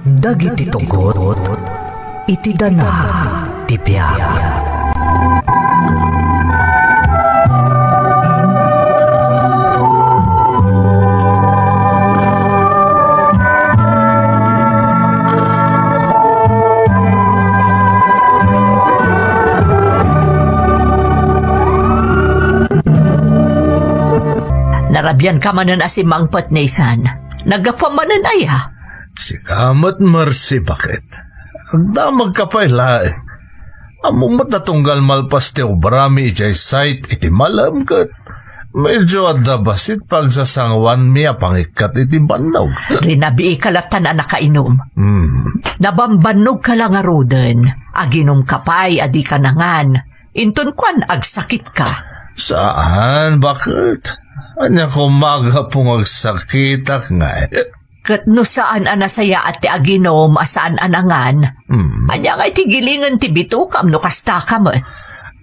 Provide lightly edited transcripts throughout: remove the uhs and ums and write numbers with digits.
Dagiti tugot, iti dana ti biag. Narabyan ka manan asimangpat, Nathan. Nagapamanan aya. Si Kamat Mercy, bakit? Agdamag ka pa ilae. Among matatunggal malpas ti obrami ijay site iti malam kat. Medyo adabasit pagsasangwan miya pangikat iti bannog. Rinabi kalatan na nakainom. Nabambanog ka lang aruden. Aginom kapay adi ka nangan. Intun kwan agsakit ka. Saan? Bakit? Anya ko magapong agsakitak nga Kat no saan anasaya at ti aginom asaan anangan. Anya nga itigilingan ti bitukam no kasta ka mo.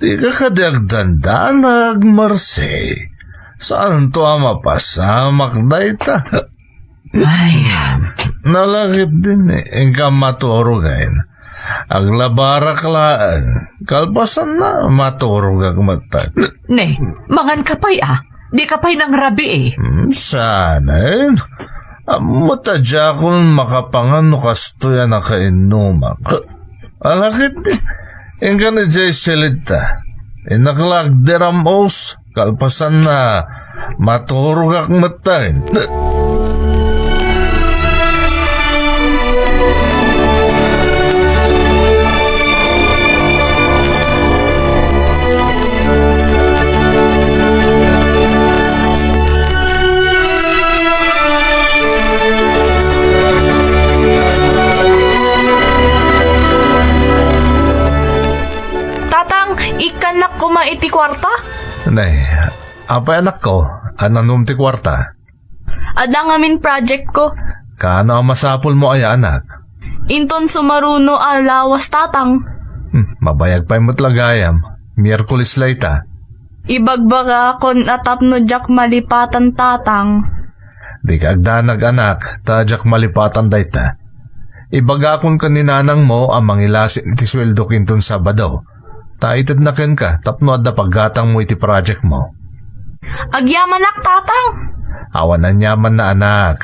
Di ka kadagdandanag, Marcy. Saan to mapasamak na ita? Ay, Nalakit din Ika maturog ngayon. Aglabarak laan. Kalpasan na maturog ag matag. ne, mangan kapay ah. Di kapay ng rabi eh. Sana matadya kung makapangan no kastoya na kainumak. Alakit din. Inga ni Jay Silita. Inaklagderam os. Kalpasan na maturog ag matag. Ikanak ko maiti kwarta? Nay, apa anak ko? Ananum ti kwarta? Ada ngamin project ko. Kaano ang masapol mo ay anak? Inton sumaruno alawas tatang. Mabayag pa yung matlagayam. Miyerkules layta. Ibagbaga kon atap no jak malipatan tatang. Di ka agdanag anak, tadyak malipatan dayta. Ibaga kon kaninanang mo ang mangilasin iti sweldo kinton Sabado. Taitad na ken ka, tapno adda paggatang mo iti project mo. Agyamanak tatang. Awan na nyaman na anak.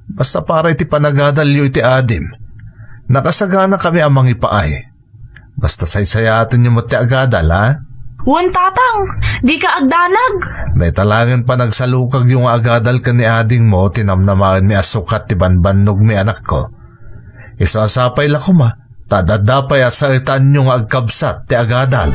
Basta para iti panagadalyo iti adim. Nakasagana kami amang ipaay. Basta saysayaton nyo mo ti agadal, ha? Wan tatang, di ka agdanag. May talangan pa nagsalukag yung agadal ka ni ading mo, tinamnamaan mi asukat ti banbannog mi anak ko. Isasapay lako ma. Tadadapay at salitan yung agkabsat ti agadal.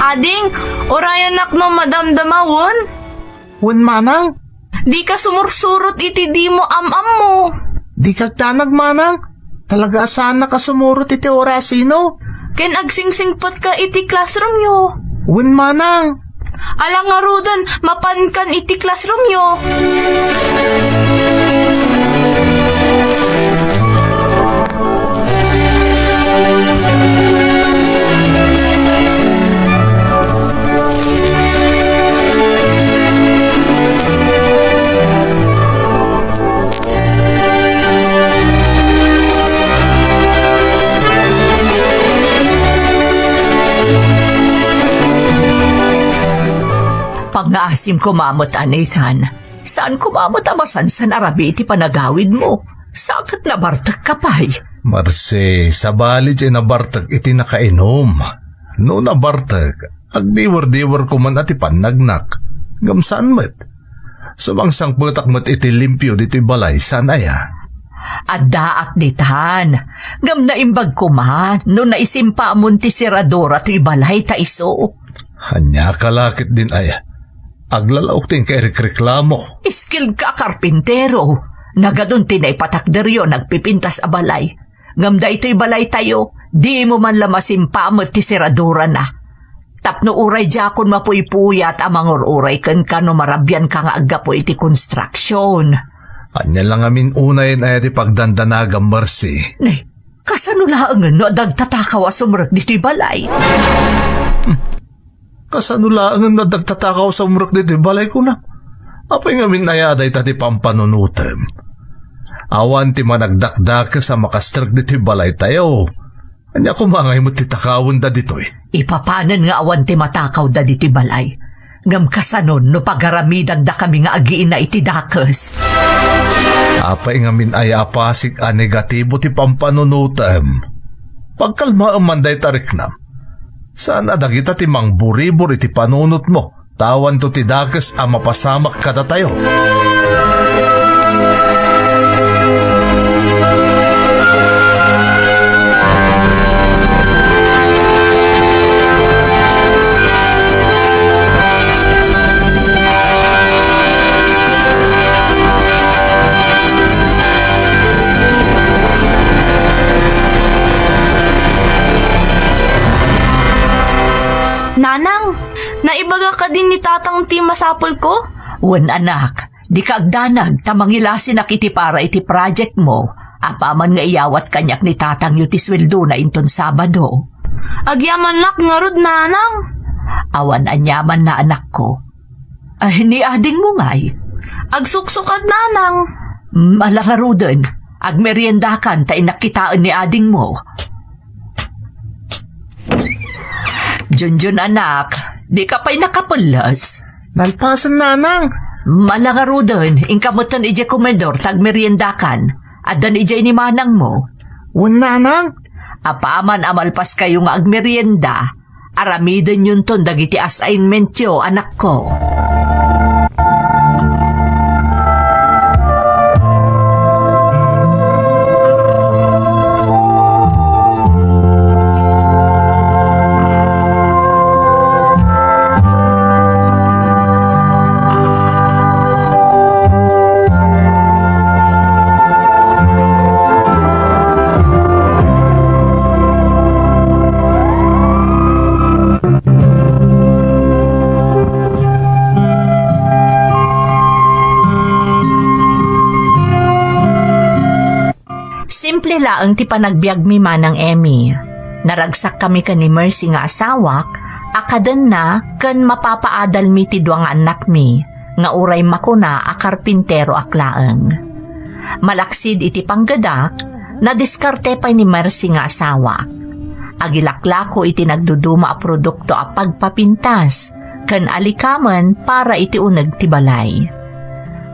Ading, orayan nak no madamdamawon. Wen manang, Di ka sumursurot iti di mo am-am mo. di kagtanag manang. Talaga sana ka sumurot iti orasino. Ken agsingsingpot ka iti classroom yo. Wen manang, Alang nga rudan, mapankan iti classroom yo. Pag-aasim kumamot, Nathan. Saan kumamot amasan sa narabi iti panagawid mo? Sakit na bartak kapay. Marse, sa balid ay nabartag iti nakainom. No nabartag, agdiwer-diwer ko man ati panagnak. Gamsaan met. Sumangsang putak met iti limpyo dito balay, sanaya. Addaak ditan. Ngam na imbag kuman, no naisimpa mo ti siradora ti balay ta iso. Hanya kalakit din aya. Aglalaok ting reklamo. Iskil ka karpintero. Nagadun tinay patakderyo nagpipintas a balay. Ngam da ito'y balay tayo, di mo man lamasimpa mo ti siradura na. Tapno uray jakon mapuypuyat amang uray kan kano marabyan ka nga agga po iti construction. Anya lang amin unayin ay iti pagdandanagang Mercy. Ne, kasano laangan no dagtatakaw asumrek diti balay? Kasano lang ang nadagtatakaw sa umrak dito, balay ko na. Apay ngamin ayaday tati pampanunutem. Awan ti managdakdak sa makastrak dito balay tayo. Anya kumangay mo titakawon da dito eh. Ipapanan nga awan ti matakaw da diti balay. Ngam kasanon no pagaramidan da kami nga agiin na iti dakes. Apay ngamin ay apasig a negatibo ti pampanunutem. Pagkalma ang manday tariknam. Saan adagita ti mangburibor iti panunot mo? Tawan to ti dakes a mapasamak kada tayo. Nanang, naibaga ka din ni tatang ti masapol ko? Wen anak, di ka agdanag tamangilasin na kiti para iti project mo. Apaman nga iyawat kanyak ni tatang yu ti sweldo na inton Sabado. Agyaman nak nga rod, nanang. Awan anyaman na anak ko. Ay, ni ading mo nga'y. Agsuksukat, nanang. Malangaruden, agmeriendakan ta inakitaan ni ading mo. Junjun anak, di ka pa'y nakapulas. Nalpasan, nanang. Malangaruden, ingkamutan ije komedor tagmeriendakan. Adan ije ni manang mo. Wan, nanang. Apaman amalpas kayo nga agmerienda. Aramiden yun ton dagiti assignment yo, anak ko. Simple laang ti panagbiag mi manang Emmy. Naragsak kami kan ni Mercy nga asawak, akaden na kan mapapaadal mi ti duang anak mi, nga uray makuna a karpintero aklaeng. Malaksid iti panggadak, nadiskarte pa ni Mercy nga asawak. Agilaklako iti nagduduma a produkto a pagpapintas, kan alikaman para iti uneg ti balay.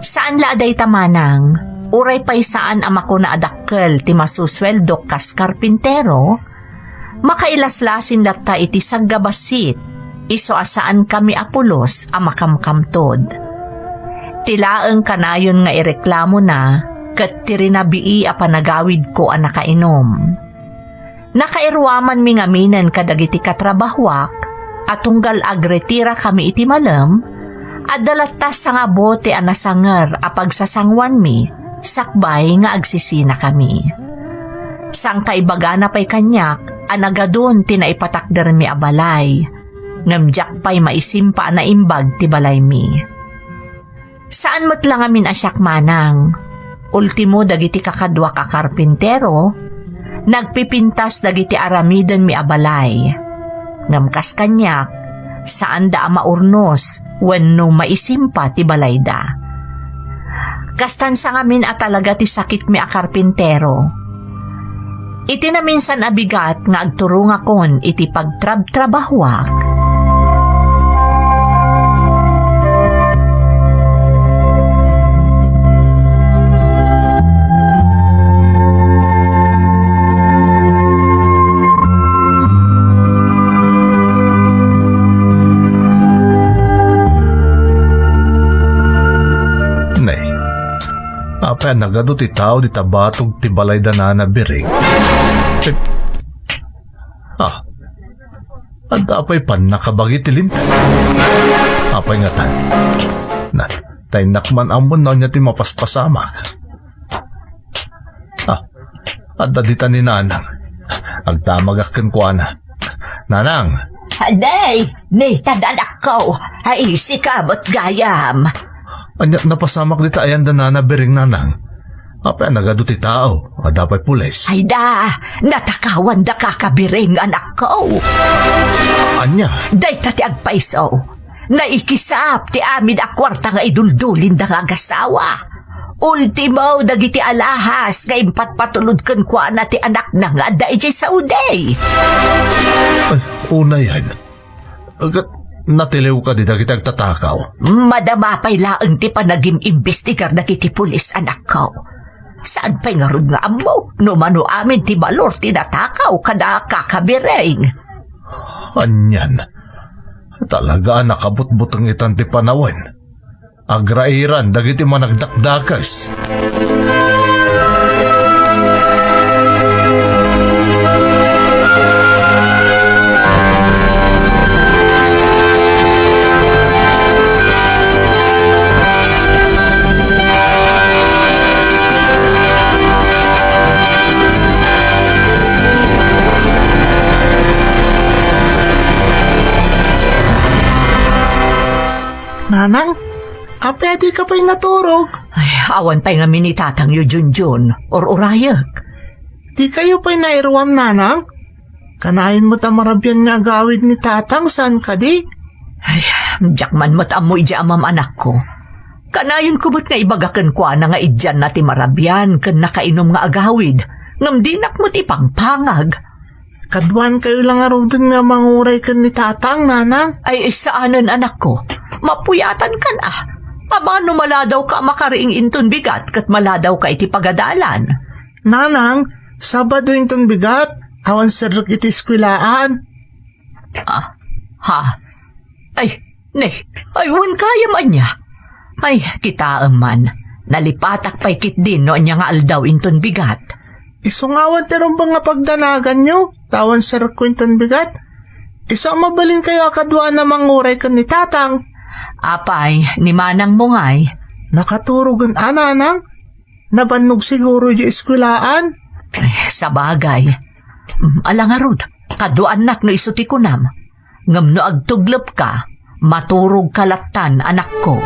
Saan la aday tamanang? Uray pa'y saan ama ko na adakkel ti masusweldo kas karpintero, makailaslasin lata iti saggabasit, iso asaan kami apulos a makamkamtod. Tilaeng kanayon nga ireklamo na, kat tirinabii a panagawid ko a nakainom. Nakairwaman mi ngaminan kadagiti katrabahwak, at tunggal agretira kami iti malam, at dalatas sa nga bote a nasanger a pagsasangwan mi, sakbay nga agsisina kami. Sang kaibaga na pa'y kanyak, anagadon tinaipatakder mi abalay, ngamjak pa'y maisimpa na imbag ti balay mi. Saan mo't lang amin asyak manang? Ultimo dagiti kakadwa ka karpintero, nagpipintas dagiti aramiden mi abalay. Ngamkas kanyak, saan da maurnos, wenno maisimpa ti balay da. Kastan sa ngamin at talaga ti sakit mi a karpintero. Iti na minsan abigat nga agturong akon iti pagtrab-trabahwak. Apay nagado ti tao di tabatog ti balay da na biring. At apay pan nakabagi ti lintay. Apay nga tan. Tay nakman amon na niya ti mapaspasamak. At dadita ni nanang. Agtamagakin ko ana. Nanang, Nay, tadanak ko. Ay, sikabot gayam. Anya, napasamak di ayan da nana bering nanang. Apa nagaduti tao, adapay pulis. Ay da, natakawan da kakabiring anak ko. Anya, Day tati agpaiso. Naikisap ti amin a kwarta nga iduldulin da nga agasawa. Ultimo dagiti alahas nga impatpatulod ken kwa na ti anak na nga da ijay sa uday. ay, una yan. Agad, natiliw ka di dagiti agtatakaw. Madama pa'y laeng ti panagim imbestigar na kiti pulis anak ko. Saan pa'y nga rin nga amo? No mano amin ti balor tinatakaw kada kakabireng. Anyan. Talaga nakabutbutang itan ti panawan. Agrairan dagiti managdakdakas. Nanang, pwede ka pa'y naturog. Ay, awan pa'y nga minitatang yu Junjun or urayak. Di kayo pa'y nairuam, nanang. Kanayin mo tamarabyan nga agawid ni tatang, saan ka di? Ay, jakman mo't amoy di amam anak ko. Kanayon ko ba't nga ibagakan ko na nga idyan na ti marabyan kan nakainom nga agawid. Ngam dinak mo't ipangpangag. Kadwan kayo lang araw dun nga manguray ka ni tatang, nanang. Ay, saanan anak ko? Mapuyatan ka na. Amano maladaw ka makariing inton bigat kat maladaw ka iti pagadalan. Nanang, Sabado yung bigat. Awan sarok iti skwilaan. Ha? Ay, aywan kaya man niya. Ay, kita man. Nalipatak pa'y kit din no niya nga aldaw inton bigat. Isungawan terong ba nga pagdanagan nyo? Tawan sarok ko yung bigat. Isa mabalin kayo akadwa na manguray ka ni tatang. Apay, ni manang mo ngay. Nakaturugan ananang. Nabannog siguro yung iskwilaan. Ay, sa bagay. Alangarod, kaduan nak no isuti ko nam. Ngam no agtuglap ka, maturog kalatan anak ko.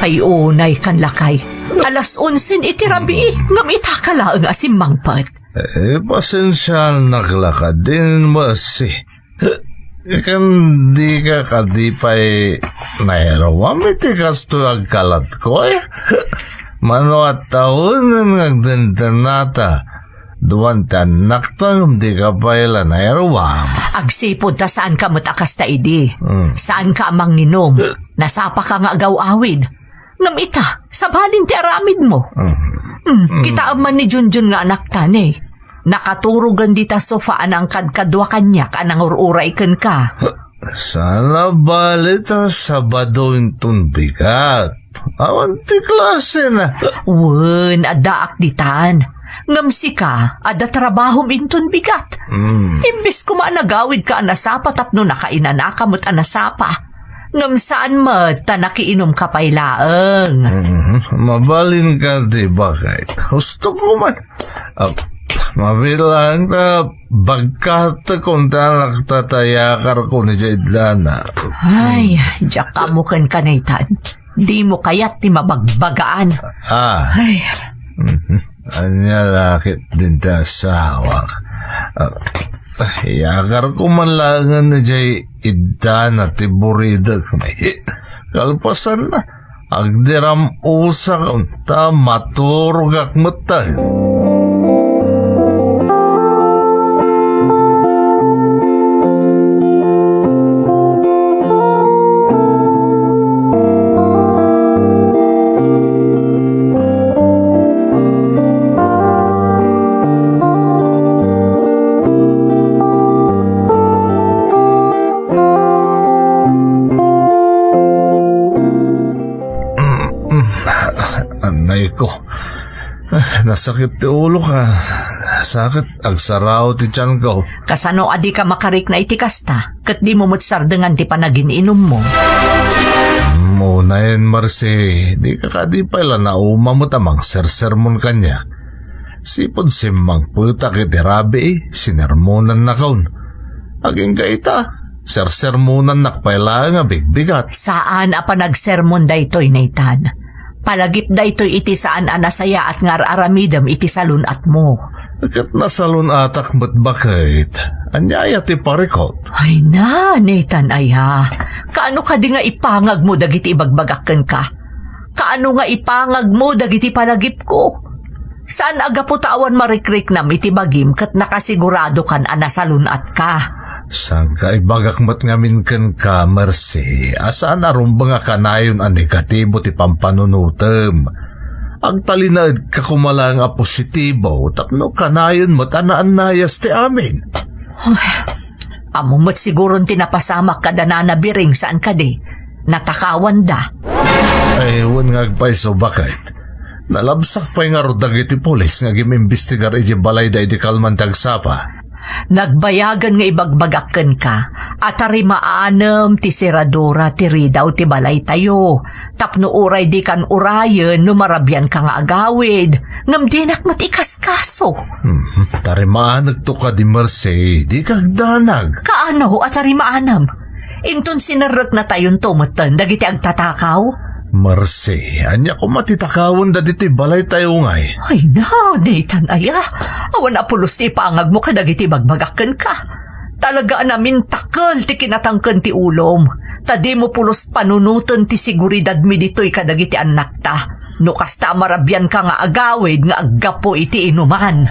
Ay unay kan lakay. Alas 11 itirabi, ngam itakala ang asimmangpat. Pasensyal naglakad din mo si. Ikan di ka kadipay nairawam iti kasto agkalat ko eh. Mano at taon na nagdintanata. Duwan tanak tang di ka pala nairawam. Agsipod ta saan ka matakas ta idi. Saan ka amang ninom. Nasapa ka nga agaw-awid. Ngam ita, sabalin ti aramid mo. Kita aman ni Junjun nga anak tani. Nakaturugan dita sofaan ang kadkadwa kanyak anang ururay ken ka. Sana balita Sabado intun bigat. Awan ti klase na. Wen, adaak ditan. Ngam sika, ada trabahom intun bigat. Imbis ko maanagawid ka anasapa tapno nakainana kamot anasapa. Ngam saan mo, nakiinom ka pa'y laeng. Mabalin ka di bakit? Gusto ko man. Mabilang na bagkata kung tanak tatayakar ko ni Jaidlana. Ay, diyak kamukan ka na itan. Di mo kaya't ti mabagbagaan. Ay. Anya lakit din ta sawak. Yakar ko man langan na jay idana ti burida kumay. Kalpasan na. Agdiram usak ta maturugak matay. Nasakit ti ulo ka. Sakit, agsaraw ti tiyan ko. Kasano adi ka makarik na iti kasta, kat di mo sardengan ti panagininom mo. Muna yan, Marcy. Di ka kadipay na umamot amang sersermon kanya. Sipod simang puta kiti rabi sinermonan na kaun. Aging kaita, sersermonan nakpaila nga bigbigat. Saan a panagsermon daytoy naitan? Palagip daytoy iti saan anasaya at ngar aramidam iti salun at mo. Kat nasalon atak mo't bakit? Anyaya ti parikot. Ay na, Nathan aya. Kaano ka di nga ipangag mo dagiti ibagbagakken ka? Kaano nga ipangag mo dagiti palagip ko? Saan aga po tawan marikrik nam iti bagim kat nakasigurado kan anasalun at ka? Saan ka ibagak mo't ngamin ken ka, Mercy? Asaan arumbang nga kanayon ang negatibo ti pampanunutem? Agtalinaad ka kumalang a positibo, tapno kanayon mo't anaanayas ti amin. Amo mo't siguron tinapasamak ka da nanabiring saan ka di. Natakawan da. Ay, wan nga agpaiso bakit? Nalabsak pa nga rodag iti polis nga gimimbestigar iti balay da iti kalmantag sapa. Nagbayagan nga ibagbagakken ka at maanam ti seradora ti ridaw ti balay tayo. Tapno uray di kan urayen no marabyan ka nga agawid. Ngam dinak matikas kaso. Tarimaanag to ka di Mercy, di kagdanag. Kaano at maanam? Inton sinarek na tayon tumatan dagiti agtatakaw? Mercy, anya ko matitakawon da diti balay tayo ngay. Ay na, Nathan aya. Awan apulos ti ipangag mo kadagiti bagbagakken ka. Talaga namin takal ti kinatangken ti ulom. Tadi mo pulos panunuton ti siguridad mi dito'y kadagiti anak ta. No kasta marabyan ka nga agawid nga aggapo iti inuman.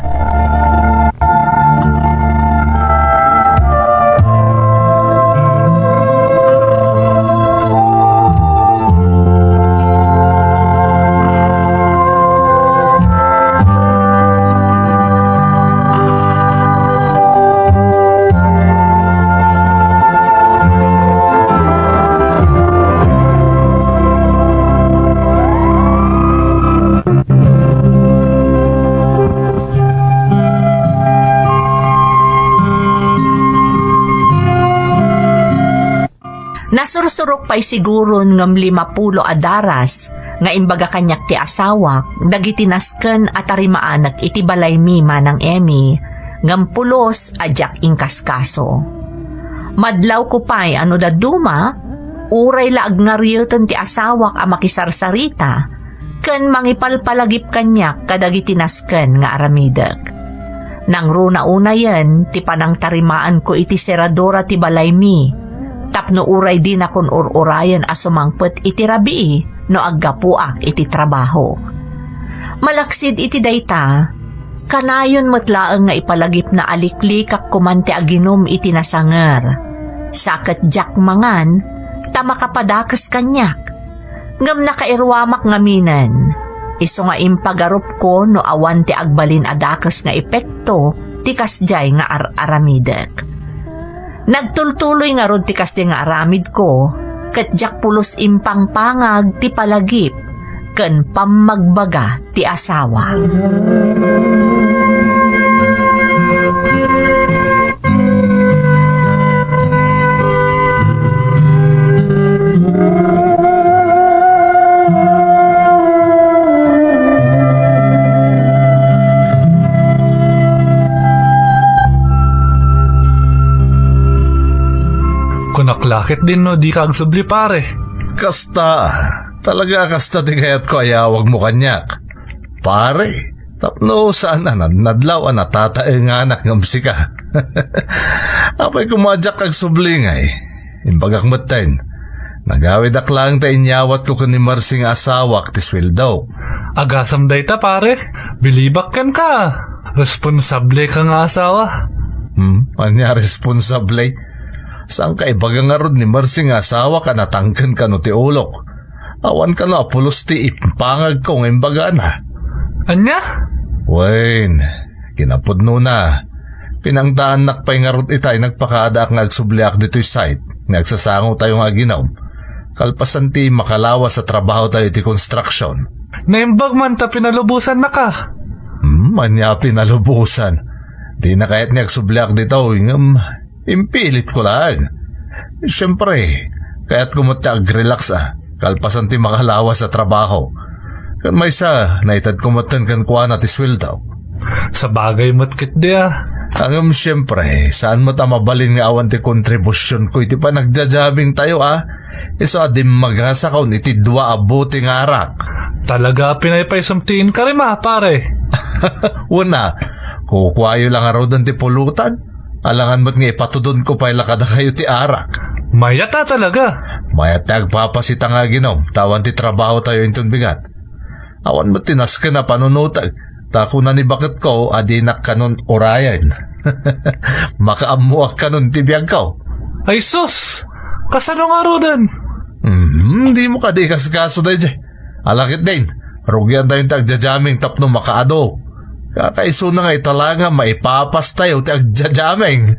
Nasursurok pa'y siguro ngam 50 adaras nga imbaga kanyak ti asawak dagiti nasken at arimaanak iti balay mi manang Emmy ngam pulos ajak ingkaskaso. Madlaw ko pa'y ano da duma uray laag nga riyuton ti asawak a makisarsarita ken mangipalpalagip kanyak kadagiti nasken nga aramidek. Nang runa una yan ti panang tarimaan ko iti seradora ti balay mi. Tapno uray din akon urayan asumangpet iti rabii no aggapuak iti trabaho. Malaksid iti dayta, kanayon matlaeng nga ipalagip na aliklikak kumante aginom iti nasanger. Saket jak mangan, tama kapadakas kanyak. Ngam nakairwamak ngaminan, iso nga impagarup ko no awan ti agbalin adakas nga epekto ti kasjay nga aramidek. Nagtultuloy nga ron ti kasdi nga aramid ko, ket jak pulos impang pangag ti palagip, ken pammagbaga ti asawa. Kunaklakit din no, di ka agsubli pare. Kasta, talaga kasta di kayat ko ayawag mo kanyak. Pare, tapno saan nadlaw ang natatae nga anak ng musika. Apay kumadyak kag sublingay. Imbagak matain. Nagawid aklang ta inyawat ko ni Marsing asawak ti sweldo. Agasam day ta pare, bilibak kan ka. Responsable ka nga asawa. Anya responsable? Saan ka ibaga nga rod ni Marsing asawa ka natangkan ka no ti ulok? Awan ka na apulos ti ipangag ko ng imbaga na. Anya? Wain, kinapudno na. Pinangdaan nakpay nga rod itay nagpakaadak nga agsubliak dito'y site. Nagsasangaw tayo nga ginaw. Kalpasan ti makalawa sa trabaho tayo ti construction. Naimbag man ta pinalubusan na ka. Manyapi na lubusan. Di na kahit nagsublak dito, impilit ko lang. Siyempre, kaya't kumata ag-relax kalpasan ti makalawa sa trabaho. Kan may sa, naitad kumatan kan kuha na ti sweldo. Sa bagay matkit di Siyempre, saan mo ta mabalin nga awan ti kontribusyon ko, iti pa nagdajabing tayo Iso adim maghasa kaun iti dua abuti nga arak. Talaga pinaypaysamtiin ka rin pare. Una, kukwayo lang araw dan ti pulutan. Alangan mo't nga ipatudon ko pa ilakada kayo ti arak. Mayata talaga. Mayat nagpapasita nga ginom, tawan ti trabaho tayo intong bigat. Awan mo tinas ka na panunutag. Tako na ni bakit ko, adinak kanon orayan. Makaamuak kanon tibiyag ko. Ay sus! Kasano nga rodan? Di mo kadikas kaso dahi dyan. Alakit din, rugyan tayong tagjajaming tapno makaado. Kakaiso na nga italaga maipapas tayo tagjajaming.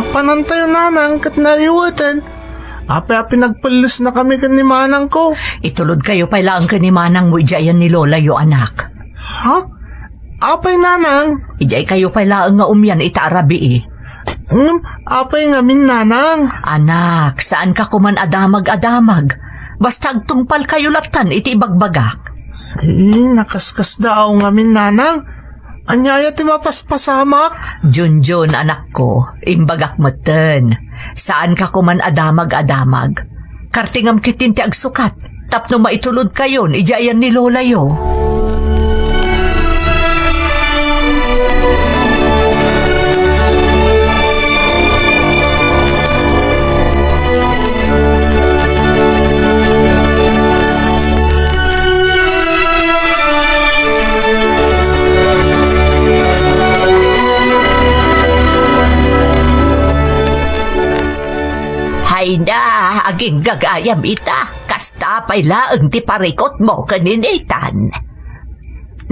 Panantay nanang kat nariwatan. Api-api nagpalis na kami kan ni manang ko. Itulod kayo pala ang kanimanang mo ijayan ni Lola yo anak. Ha? Apay nanang? Ijay kayo pala ang nga umyan itaarabi Apay nga min nanang. Anak, saan ka kuman adamag-adamag? Basta agtungpal kayo latan iti ibagbagak. Nakaskas daw nga min nanang. Anyaya ti mapaspasamak. Junjun anak ko, imbagak meten. Saan ka kuman adamag-adamag? Kartingam kitin ti agsukat. Tapno maitulod kayon, ijayan ni Lola yo. Ay na, aging gagayam ita. Kasta pala ang ti parikot mo kaninitan.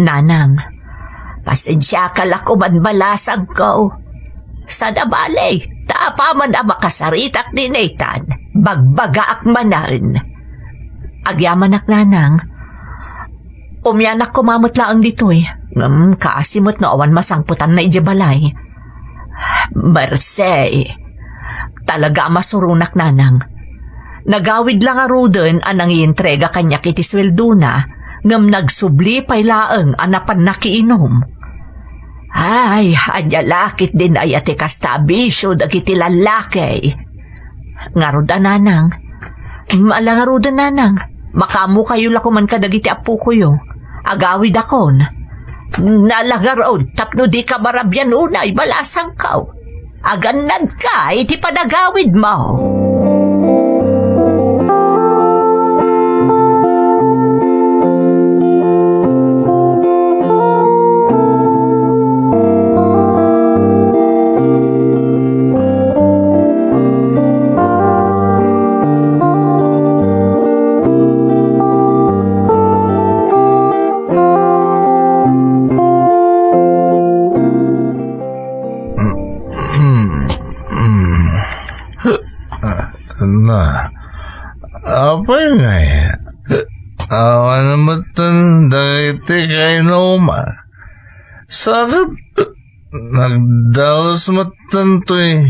Nanang, pasensya ka lakuman balasang ko. Sa nabali, taapaman ang makasaritak ni Nathan. Bagbaga ak manan. Agyaman ak nanang. Umyanak kumamot laang dito'y. Kaasimot na awan masangputan na ijabalay. Merse, talaga masurunak nanang. Nagawid lang arudan anang iintrega kanya kiti swelduna ngam nagsubli pay laeng anapan nakiinom. Ay, anyalakit din ay ati kastabisyo dagiti lalaki. Ngaruda nanang. Malang ngaruda nanang. Makamu kayo lakuman ka dagiti apu ko yo. Agawid akon. Nalagarod tapno di ka marabyan unay balasang kaw. Aganan ka, iti panagawid mo. Na, apay nga awan naman dagiti kainuman. Sakit, nagdaos matan to'y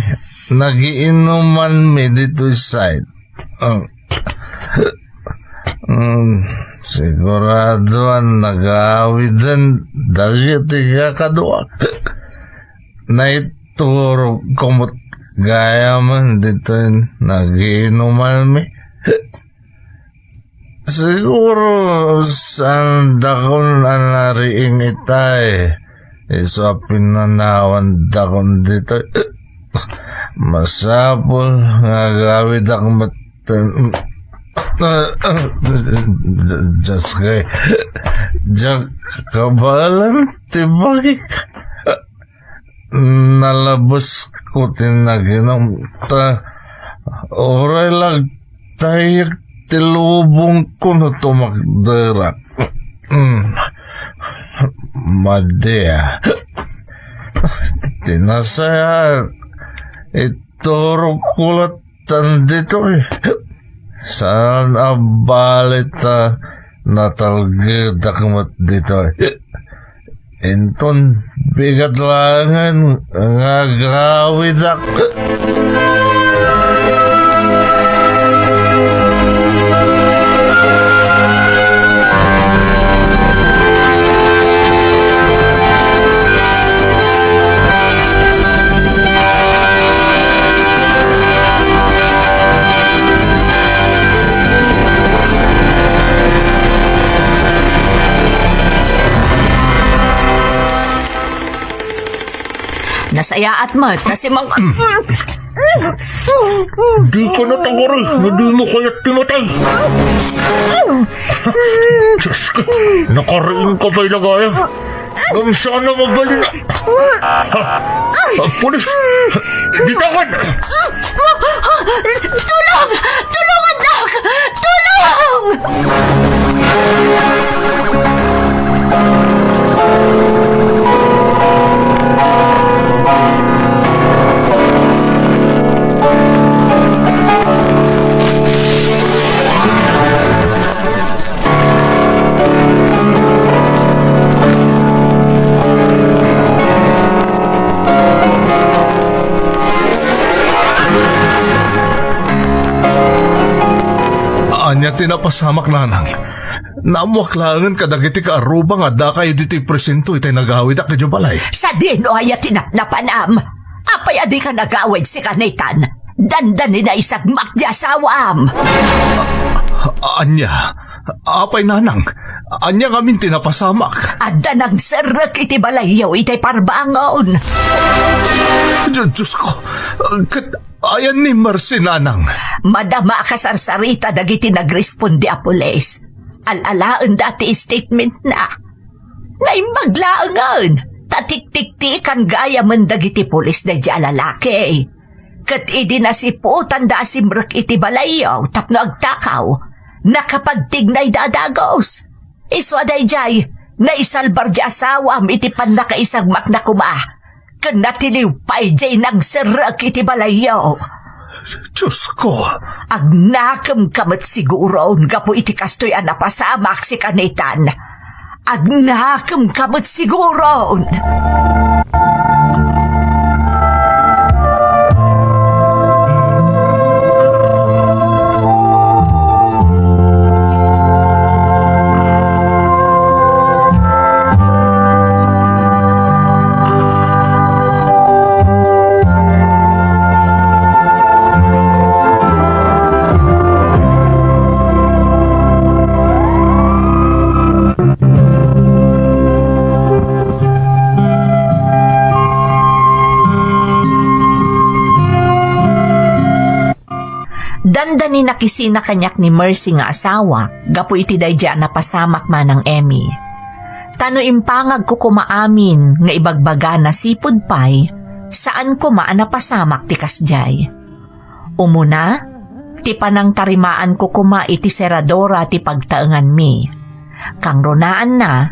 nagiinuman mi dito'y side. Sigurado ang nag-aawidan dagiti kakaduak. Naituro kumot gaya man dito nagiinuman mi. Siguro saan dakon anariing itay. Iso pinanawan dakon dito. Masapol nga gawid akong just kay Jack kabalan tibagik. Nalabos ko tinaginom ta oray lang tayo tilubong ko na tumakdara. Madea. Tinasaya ituro kulatan dito eh. Saan abalita natalgidakmat dito eh. Inton bigat langan nga gawid ako. Nasaya at mat kasi Di ko natangari, hindi mo kaya't timatay. Diyos ko, nakariin ka ba'y lagaya? Kung sana mabali na. Pulis, bitawan! Tulong! Tulungan lang! Tulong! Anya tinapasamak nanang. Namuaklangan kadagiti ka aruba nga da kayo dito'y presento itay nagawid ak kadyo balay. Sa dino ay tinatnapanam. Apay adi ka nagawid si kanitan. Dandanin na isagmak di asawam. Anya, apay nanang. Anya ngamin tinapasamak. Adda nang serak iti balayaw itay parbangon. Diyos ko, ayan ni Marcy nanang. Madama ka sarsarita dagiti nagrespondi a pulis. Alalaan dati statement na. Naimbaglaangan. Tatik-tik-tikan gaya man dagiti pulis na di alalaki. Kat idi nasiputan da simrek iti balayaw tapno agtakaw. Nakapagtignay dadagos. Iswa day jay, naisalbar di asawam iti panakaisagmak na kuma. Kan natiliw pa'y jay nang serak iti balayaw. Diyos ko. Agnakam kamat siguro nga po iti kastoy anapasamak si kanitan. Agnakam kamat siguro. Dandani nakisina kanyak ni Mercy nga asawa, gapo iti dayja na pasamak man ng Emmy. Tano impangag ko kumaamin nga ibagbaga na sipud pay, saan ko maana pasamak ti kasjay. Umuna, ti panang tarimaan ko kuma iti seradora ti pagtaengan mi. Kang ronaan na,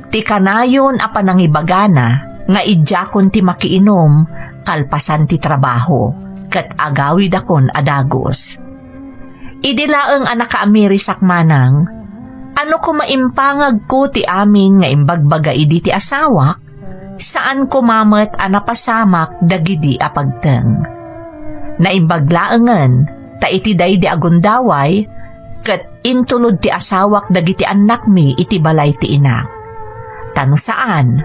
ti kanayon a panangibagana nga idjakon ti makiinom, kalpasan ti trabaho, kat agawid akon adagos. Idilaeng anak kaamiri sakmanang, ano ko maimpangag ko ti amin nga imbagbaga idi ti asawak, saan ko mamet anapasamak dagidi apagteng. Naimbaglaengen, ta iti day di agundaway, kat intulod ti asawak dagiti anak mi iti balay ti inak. Tano saan,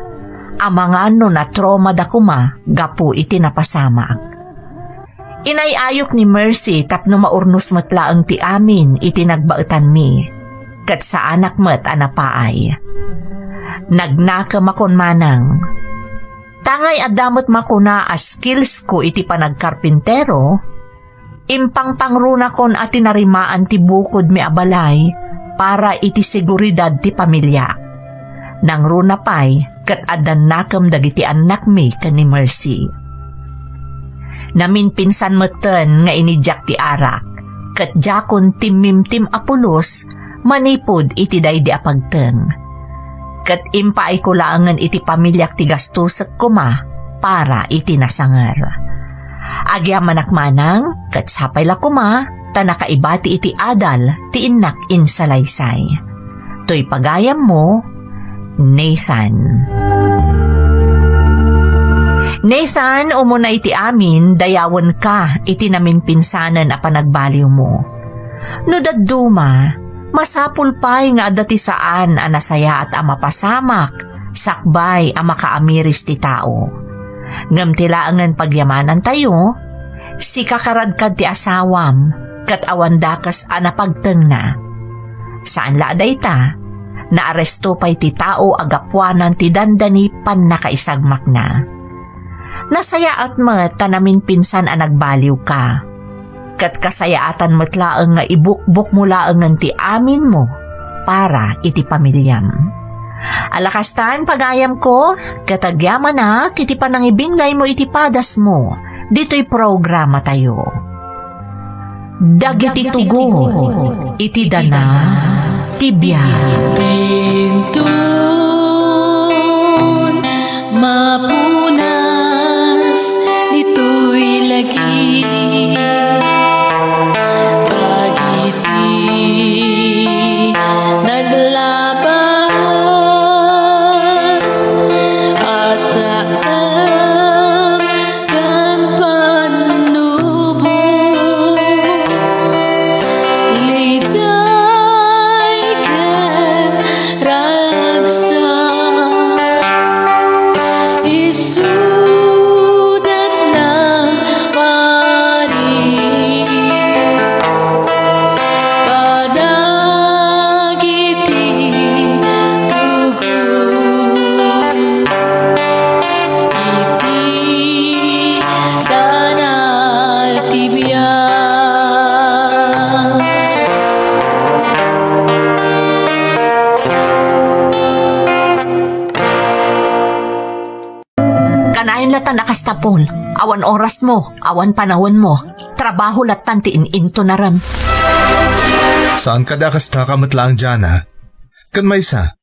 amangano na trauma da kuma, gapu iti napasamak. Inayayok ni Mercy tapno maurnos matlaang ti amin iti nagbaetan mi. Kat sa anak met anapaay. Nagnakam akon manang. Tangay adamot makuna as skills ko iti panagkarpintero. Impang pangruna kon at tinarimaan ti bukod mi abalay para iti seguridad ti pamilya. Nang runa pay kat adan nakam dagiti anak mi ken ni Mercy. Namin pinsan meten nga inijak ti arak. Kat jakon timimtim apulos, manipod iti daydi apagteng. Kat impa ay kulaangan iti pamilyak ti gastusek kuma para iti nasangar. Agya manakmanang, kat sapay la kuma, ta nakaibati iti adal ti innak insalaysay. To'y pagayam mo, Nathan. Nathan, umuna iti amin, dayawon ka, iti namin pinsanan a panagbaliw mo. No dadduma, masapul pa'y nga adati saan a nasaya at a mapasamak, sakbay a makaamiris ti tao. Ngam tilaangan pagyamanan tayo, si kakaradkad ti asawam, kat awandakas a napagteng na. Saan laaday ta? Naaresto pa'y ti tao agapwanan ti dandani pan nakaisagmak na. Nasaya at met tanamin pinsan a nagbaliw ka. Kat kasayaatan met laeng nga ibukbuk mo laeng ti amin mo para iti pamilyam. Alakastan pagayam ko, katagyaman na kiti panangibinglay mo iti padas mo. Dito'y programa tayo. Dagiti tugo, iti dana, tibiyag. Tintun, mapunas, dito'y lagi. Pagiti, naglabas, asaan kan panubo. Liday kan ragsak, isudat ng paris. Kadagiti tugon, iti danal tibiyag. Kanayon latan nakastapol, awan oras mo, awan panahon mo, trabaho latan ti ininto naram. Saan ka dakasta kamatlaang dyan ha? Kan may isa,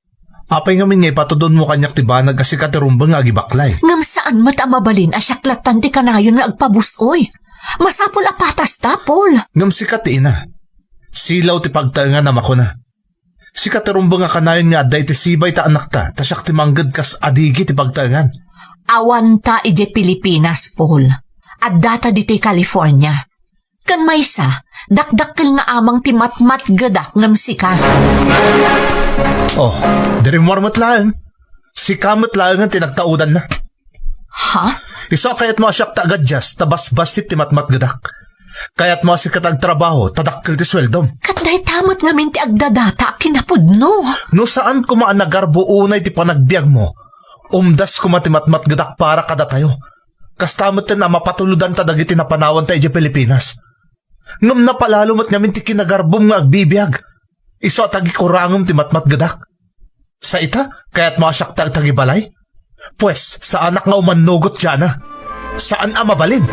apay ngamin nga ipatudon mo kanyak tibanag kasi katirumbang nga agibaklay. Ngam saan mata mabalin asyak latan ti kanayon nga agpabusoy. Masapol apatas tapol. Ngam si Katina, silaw ti pagtaengan na mako na. Si katirumbang nga kanayon nga aday ti sibay ta anak ta, tasyak ti manggad kas adigi ti pagtaengan. Awan ta ije Pilipinas, Paul. At data dito'y California. Kan maysa, dakdakkel nga amang ti matmat gadak ngam sika. Oh, dirim warmat lang. Si kamat lang ang tinagtaudan na. Ha? Isa kayat mo asyak ta agadjas, tabas-basit ti matmat gadak. Kayat mo si katagtrabaho, tadakkel ti sweldom. Katday tamat ngamin ti agdadata kinapudno. No saan kumaan nagarbo unay ti panagbiag mo, umdas kumatimatmat gadak para kada tayo. Kastamot na mapatuludan ta dagiti na panawan ta ije Pilipinas. Ngam na palalumot ngamin ti kinagarbom nga agbibiyag. Iso tagi kurangom ti matmat gadak. Sa ita, kaya't masyak tagi balay? Pwes, sa anak nga umanugot dyan na. Saan mabalin?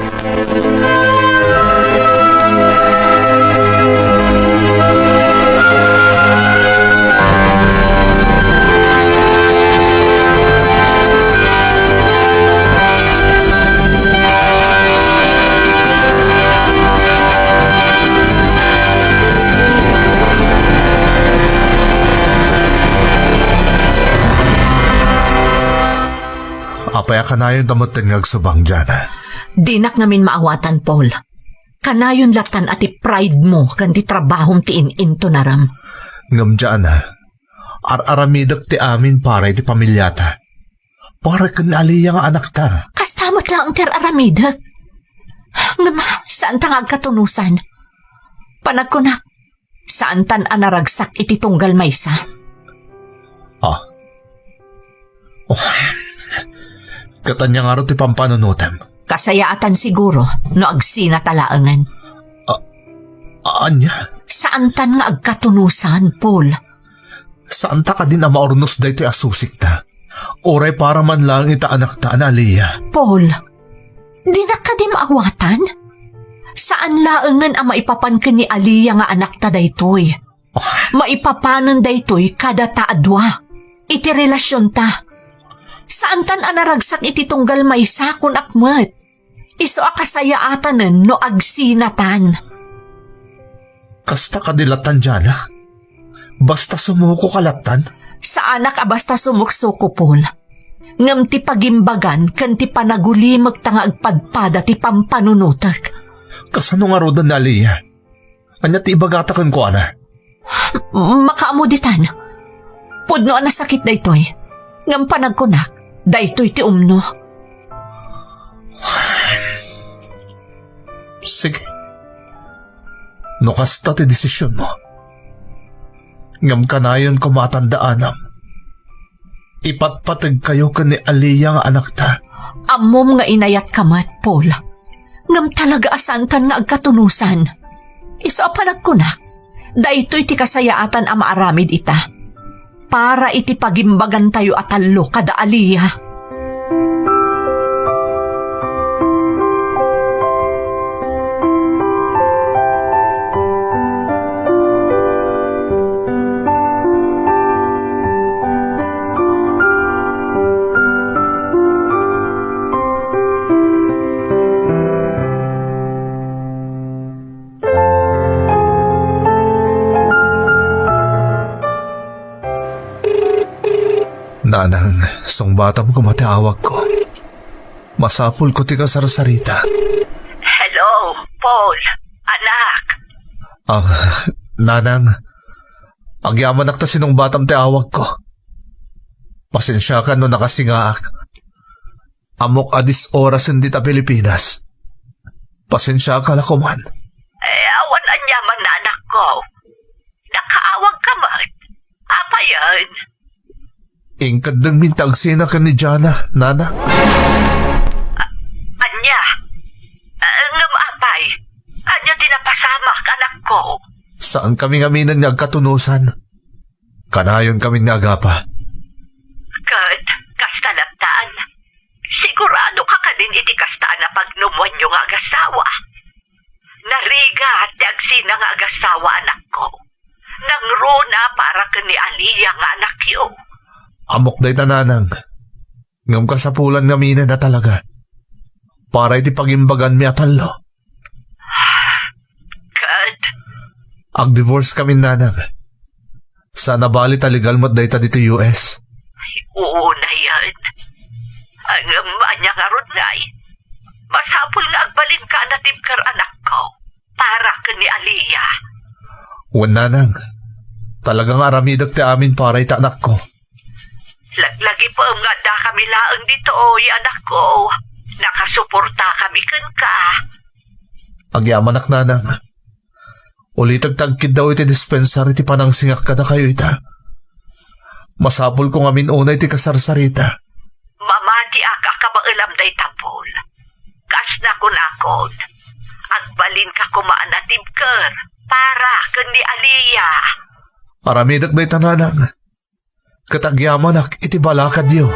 Apaya kanayon damot ngag subang dyan. Dinak namin maawatan, Paul. Kanayon latan ati pride mo kan ti trabahom ti ininto naram. Ngam dyan ar-aramidak ti amin para iti pamilyata. Para kan aliya nga anak ta. Kastamat lang ter aramidak. Ngam, saan ta agkatunusan? Panagkunak, saan tan anaragsak iti tunggal maysa? Oh. Katanya nga ro ti pampanunutem. Kasayaatan siguro no agsina talaangan. Anya? Saan tan nga agkatunusan, Paul? Saan ta ka din na maornos da iti asusik ta? Oray para man lang ita anak ta na Aliyah. Paul, Di na ka di maawatan? Saan laangan ang maipapan ka ni Aliyah nga anak ta daytoy? Maipapanan daytoy kada taadwa. Iti relasyon ta. Saan tan anaragsak iti tunggal maysa kun akmet? Iso akasayaatanen no agsinatan. Kasta kadilatan dyan, ha? Basta sumuko kalatan. Sa anak basta sumuksuko pol. Ngam ti pagimbagan kan ti panagulimag tanga agpadpada ti pampanunutak. Kasano nga rodan na Aliyah? Anya ti ibagatakan ko, ana? Makaamuditan. Pudno ang nasakit daytoy. Ngam panagkunak, daytoy ti umno. Sige. No kasta ti desisyon mo. Ngam kanayon ko matandaanam. Ipatpatag kayo ka ni Aliyah nga anak ta. Amom nga inayat kamat, Paul. Ngam talaga asantan nga agkatunusan. Iso panagkunak, daytoy ti kasayaatan ang maaramid ita. Para iti pagimbagan tayo atalo kada Aliyah. Nanang, sungbatam ko matiawag ko. Masapul ko ti kasarsarita. Hello, Paul. Anak. Nanang, agyaman ta sinong batam ti awag ko. Pasensya ka no nakasingaak. Amok adis oras hindi ta Pilipinas. Pasensya ka lakuman. Awan anyaman na anak ko. Nakaawag ka man. Apa yan? Ingkad ng mintag sina ka ni Jana, nanang. Anya? Ngam-apay. Anya dinapasamak anak ko. Saan kami ngaminan nga agkatunusan? Kanayon kami nga agapa. Kat, kasta laptaan. Sigurado ka ka din iti kastaan na pagnumuan nyo nga agasawa. Nariga at agsina nga agasawa anak ko. Nangruna para ka ni Aliyah nga anak yo. Amok day tananang. Ngam kasapulan ngaminan na talaga. Para iti pagimbagan mi atalo. Kat, Ag-divorce kami nanang. Sana bali taligal mo't day ta dito US. oo na yan. Ang anya nga ron ngay. Masapul nga agbalin ka na tibkar anak ko. Para ka ni Aliyah. Wan nanang. Talagang aramidag ti amin para ita anak ko. Lagi pa nga da kami laang dito, oy, anak ko. Nakasuporta kami kan ka. Agyaman anak nanang. Ulitag tagkid daw iti dispensary ti panangsingak kada kayo ita. Masapul ko ngamin unay ti kasarsarita. Mamati aka kabailam day tapol. Kas na kunakon. Agbalin ka kumaan na tibker. Para kan ni Aliyah. Aramidag day tananang. Katagyaman ak iti balakad yo.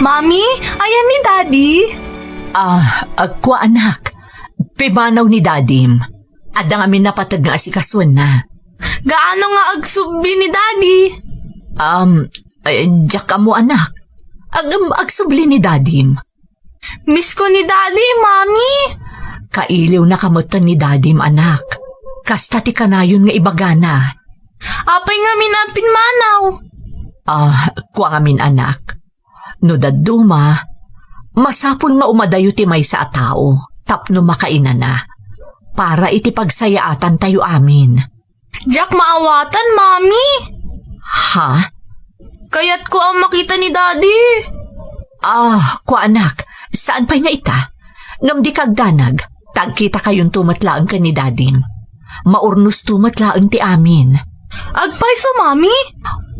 Mami, ayan ni Daddy. Kwa anak. Pimanaw ni Dadim. Adang amin napatag nga asikasuan na. Gaano nga agsubi ni Daddy? Diyak ka mo anak. Ang agsubli ni Dadim. Miss ko ni Daddy, Mami. Kailiw na kamutan ni Dadim anak. Kasta ti kanayon nga ibagana. Apay nga minapin manaw. Kwa amin anak. No daduma, masapul nga umadayo ti may sa tao. Tapno makaina na. Para iti pagsayaatan tayo amin. Jack, maawatan, Mami. Ha? Kaya't ko ang makita ni Daddy. Kwa anak, saan pa'y nga ita? Ngam di kagdanag, tagkita kayong tumatlaan ka ni Dadim. Maurnos tumatlaan ti amin. Agpaiso, mami?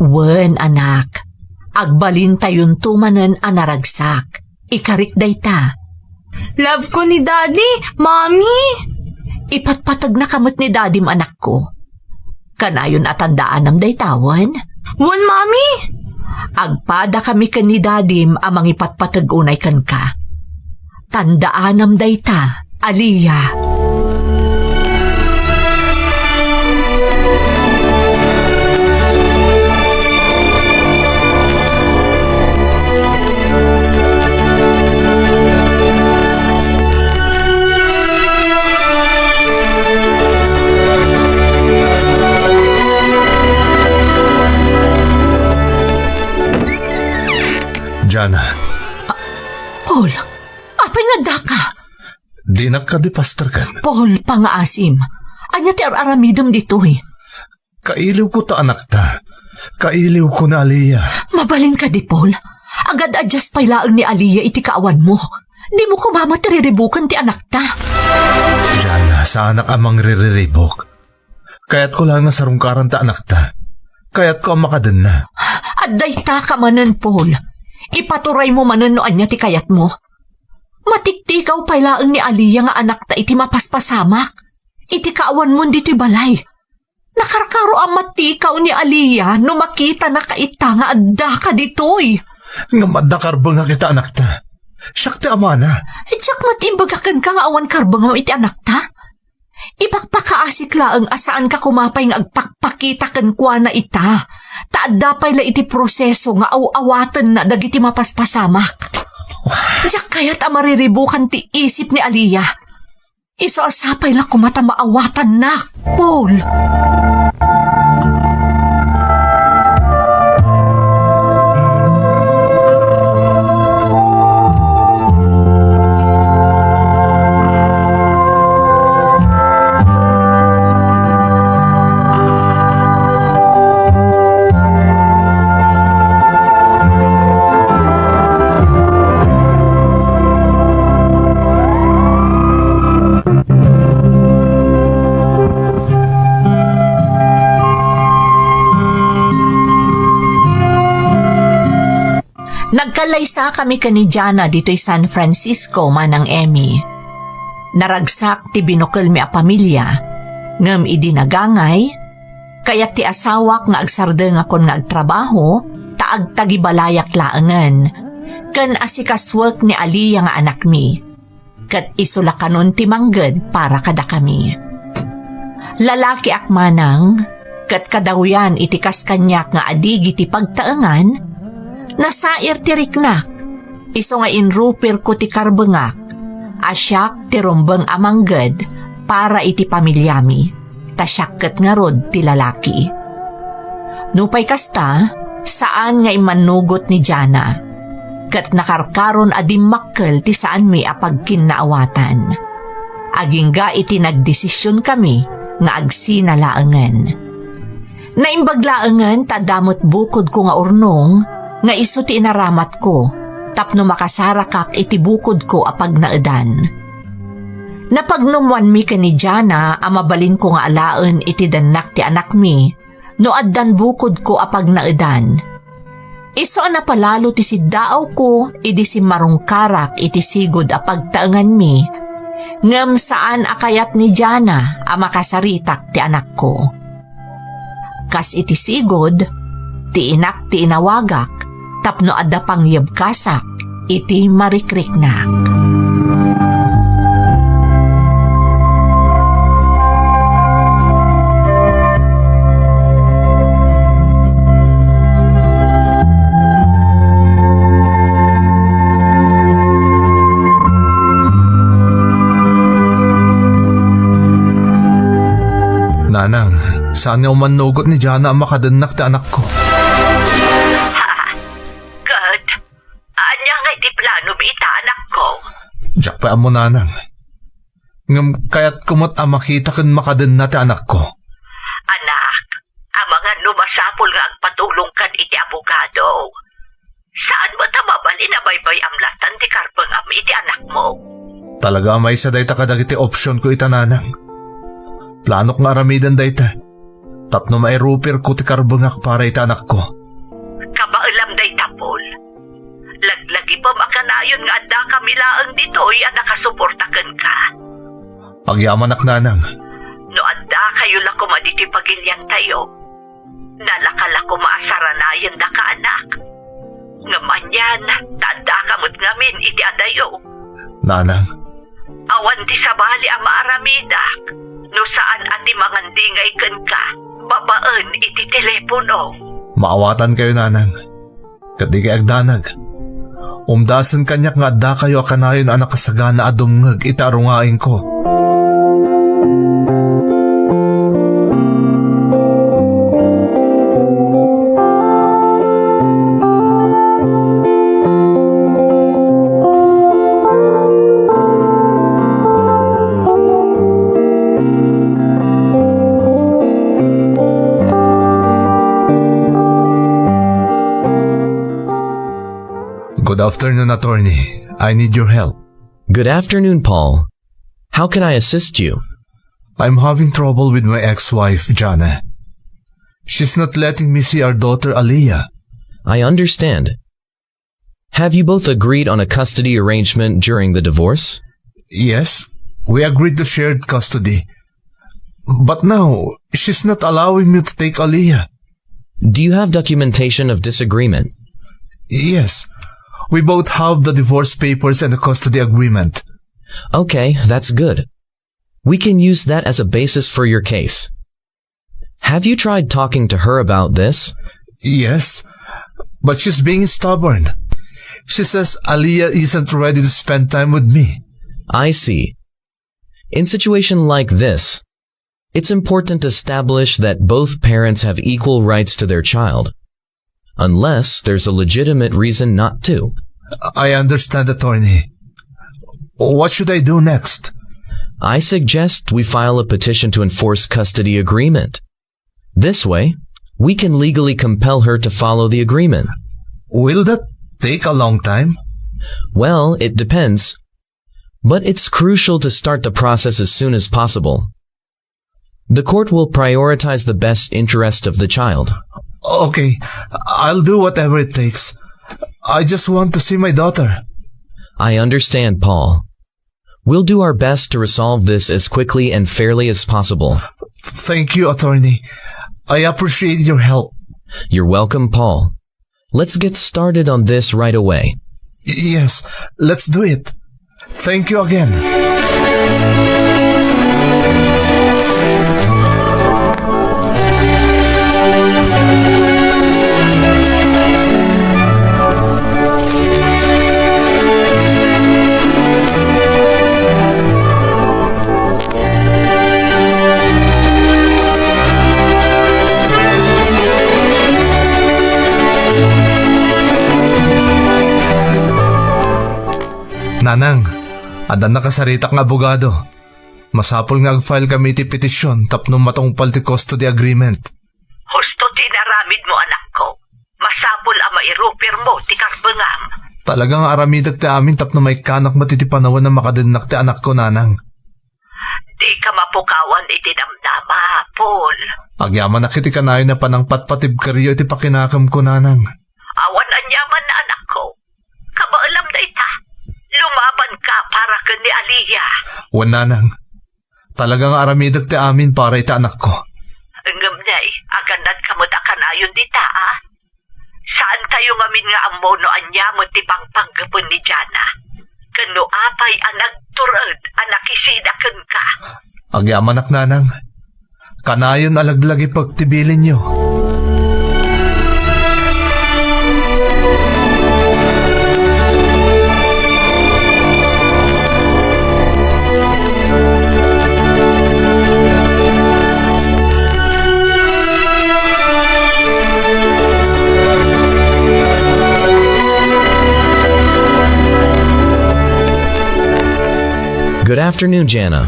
Wen, anak. Agbalin tayon tumanen anaragsak. Ikarik dayta. Love ko ni Daddy, mami. Ipatpatag na kamot ni dadim anak ko. Kanayon atandaan am daytawan. Wan, mami. Agpada kami kan ni dadim amang ipatpatag unay kan ka. Tandaanam dayta, Aliyah. Jana, Paul, apay nga daka? di na ka di pastor kan. Paul, pangaasim. Anya ti aramidom dito eh. Kailiw ko ta anak ta. Kailiw ko na Aliyah. Mabalin ka di, Paul. Agad adjust pay laang ni Aliyah iti kaawan mo. Di mo kumama tiriribukan ti anak ta. Jana, sa anak amang ririribok. Kaya't ko lang nga sarungkaran ta anak ta. Kaya't ko ang makadan na. At dayta ka manen, Paul. Ipaturay mo manen no anya ti kayat mo. Matiktikaw pay laang ni Aliyah nga anak ta iti mapaspasamak. Iti kaawan mo di ti balay. Nakarkaro ang matikaw ni Aliyah no makita na kaita nga adda ka ditoy. Nga madakarbang nga kita anak ta. Siyak ti ama na. Diyak matimbagakan ka nga awan karbang mo iti anak ta. Ipagpakaasik laang asaan ka kumapay nga agpakpakitakan kwa na ita. Taadapay la iti proseso nga awawatan na dagiti mapaspasamak. Diyak kaya't amariribukan ti isip ni Aliyah. Iso asapay la kumata maawatan na, Paul. Nagkalaysa kami kani Jana dito'y San Francisco manang Emmy. Naragsak ti binukil mi a pamilya, ngem idi nagangay, kayat ti asawak nga agsardeng akon nga agtrabaho, taag tagibalayak laangan, ken asikaswek ni Aliyah nga anak mi, ket isulakanon ti mangged para kada kami. Lalaki akmanang, ket kadawyan itikas kanyak nga adigi ti pagtaengan, nasair ti riknak, iso nga inrupir ko ti karbengak, asyak ti rumbeng amangged para iti pamilyami, tasyaket nga rod ti lalaki. Nupay kasta, saan nga imanugot ni Jana, ket nakarkaron adim makkel ti saan mi apagkinnaawatan. Agingga iti nagdesisyon kami nga agsinalaengen. Naimbaglaengen tadamot bukod ko nga urnong, nga iso ti inaramat ko, tapno makasarakak iti bukod ko apag naedan. Napagnumwan mi ni Jana, amabalin ko nga alaen iti danak ti anak mi, no addan bukod ko apag naedan. Iso na palalo ti siddaaw ko, idi si marungkarak iti sigod apag taengan mi, ngem saan akayat ni Jana amakasaritak ti anak ko. Kas iti sigod, ti inak ti inawagak, tapno adda pang yabkasak, iti marikriknak. Nanang, saan nga umanugot ni Jana ang makadanak ti anak ko? Diyak pa mo nanang. Ngam kaya't kumot ang makita kan makadan na ti anak ko. Anak, ang mga lumasapol nga agpatulong kan iti abogado. Saan mo tamabali na baybay amlatan ti karbang am iti anak mo? Talaga may sa dayta kadag iti option ko ita nanang. Planok nga aramidan dayta. Tapno mairupir ko ti karbangak para iti anak ko. Kabailam day tapol. Laglagi pa makanayon nga adda kami laang dito'y nakasuportakan ka. Agyamanak nanang. No adda kayo lako maditi pagilyang tayo. Nalakala ko maasaranayan da ka anak. Ngamanyan, tanda kamot ngamin iti adayo. Nanang, Awan ti sabali ang maaramidak. No saan ati mangandingay ken ka, babaan iti telepono. maawatan kayo nanang. Kat di kay agdanag. Umdasan kanyak nga adda kayo akanayon anak kasagana adumngeg itarungain ko. Good afternoon, attorney. I need your help. Good afternoon, Paul. How can I assist you? I'm having trouble with my ex-wife, Jana. She's not letting me see our daughter, Aliyah. I understand. Have you both agreed on a custody arrangement during the divorce? Yes, we agreed to shared custody. But now, she's not allowing me to take Aliyah. Do you have documentation of disagreement? Yes, we both have the divorce papers and the custody agreement. Okay, that's good. We can use that as a basis for your case. Have you tried talking to her about this? Yes, but she's being stubborn. She says Aliyah isn't ready to spend time with me. I see. In situation like this, it's important to establish that both parents have equal rights to their child, unless there's a legitimate reason not to. I understand, attorney. What should I do next? I suggest we file a petition to enforce custody agreement. This way, we can legally compel her to follow the agreement. Will that take a long time? Well, it depends. But it's crucial to start the process as soon as possible. The court will prioritize the best interest of the child. Okay, I'll do whatever it takes. I just want to see my daughter. I understand, Paul. We'll do our best to resolve this as quickly and fairly as possible. Thank you, attorney. I appreciate your help. You're welcome, Paul. Let's get started on this right away. Yes, let's do it. Thank you again. Nanang, adan nakasaritak nga abogado. Masapol nga ag-file kami iti petisyon tapno matungpal ti custody agreement. Husto tinaramid mo anak ko. Masapol ang mairupir mo ti karbangam. Talagang aramidag ti amin tapno may kanak matitipanawan na makadinak ti anak ko, nanang. Di ka mapukawan iti damdama, Paul. Agyaman na kiti kanayon na panang patpatib karyo iti pakinakam ko, nanang. Awan anyaman na anak ko. Kabaalam na ita. Lumaban ka para ka ni Aliyah. Wan, nanang. Talagang aramidag ti amin para iti anak ko. Ngam nay, aganad kamot akanayon dita, ah. Saan tayo ngamin nga amo no anyamot ti pangpanggapon ni Jana? Kano apay anagturad, anakisidakan ka. Agyamanak, nanang. Kanayon alaglagi pagtibilin nyo. Good afternoon, Jana.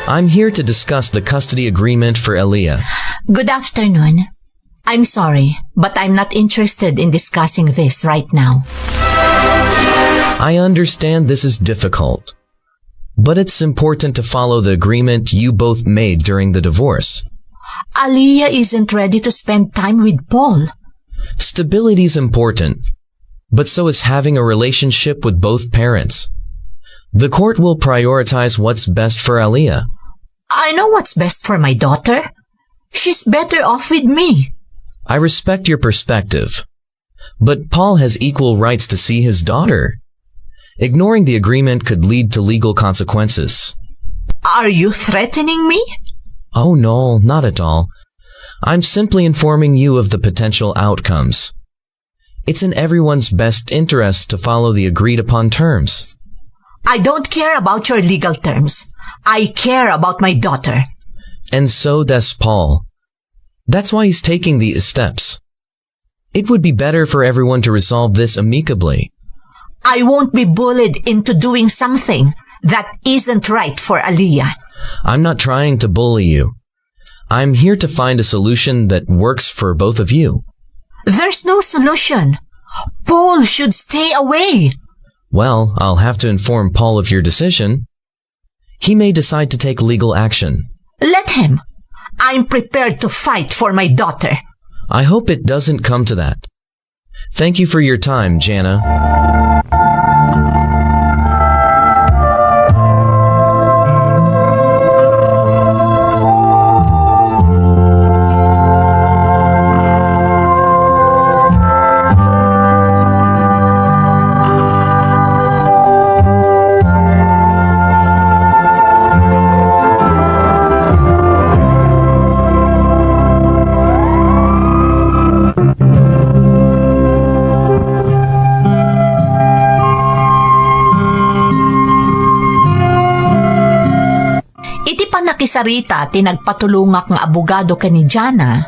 I'm here to discuss the custody agreement for Aliyah. Good afternoon. I'm sorry, but I'm not interested in discussing this right now. I understand this is difficult, but it's important to follow the agreement you both made during the divorce. Aliyah isn't ready to spend time with Paul. Stability is important, but so is having a relationship with both parents. The court will prioritize what's best for Aliyah. I know what's best for my daughter. She's better off with me. I respect your perspective, but Paul has equal rights to see his daughter. Ignoring the agreement could lead to legal consequences. Are you threatening me? Oh no, not at all. I'm simply informing you of the potential outcomes. It's in everyone's best interest to follow the agreed-upon terms. I don't care about your legal terms. I care about my daughter. And so does Paul. That's why he's taking these steps. It would be better for everyone to resolve this amicably. I won't be bullied into doing something that isn't right for Aliyah. I'm not trying to bully you. I'm here to find a solution that works for both of you. There's no solution. Paul should stay away. Well, I'll have to inform Paul of your decision. He may decide to take legal action. Let him. I'm prepared to fight for my daughter. I hope it doesn't come to that. Thank you for your time, Jana. Nakisarita ti nagpatulungak nga abogado kani Jana,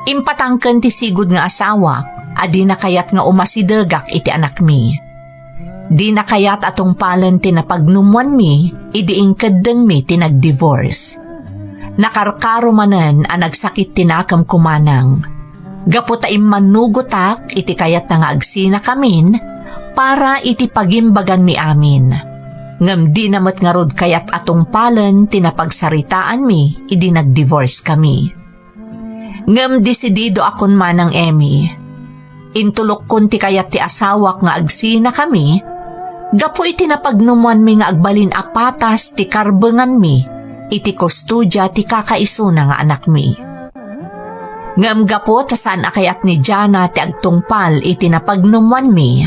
impatangken ti sigud nga asawa, adi nakayat nga umasidegak iti anak mi. Di nakayat atong palen ti napagnumwan mi, idi ingkeddeng mi ti nagdivorce. Nakarkaro manen a nagsakit tinakam kumanang. Gaputaim manugotak iti kayat na nga agsina kamin, para iti pagimbagan mi amin. Ngam di namat nga rod kayat atong palen tinapagsaritaan mi, idi nag-divorce kami. Ngam desidido akon manang Emmy. Intulok kon ti kayat ti asawak nga agsina kami, gapo iti napagnumuan mi nga agbalin apatas ti karbengan mi, iti kustudya ti kakaisuna nga anak mi. Ngam gapo tasan akayat ni Jana ti agtungpal iti napagnumuan mi,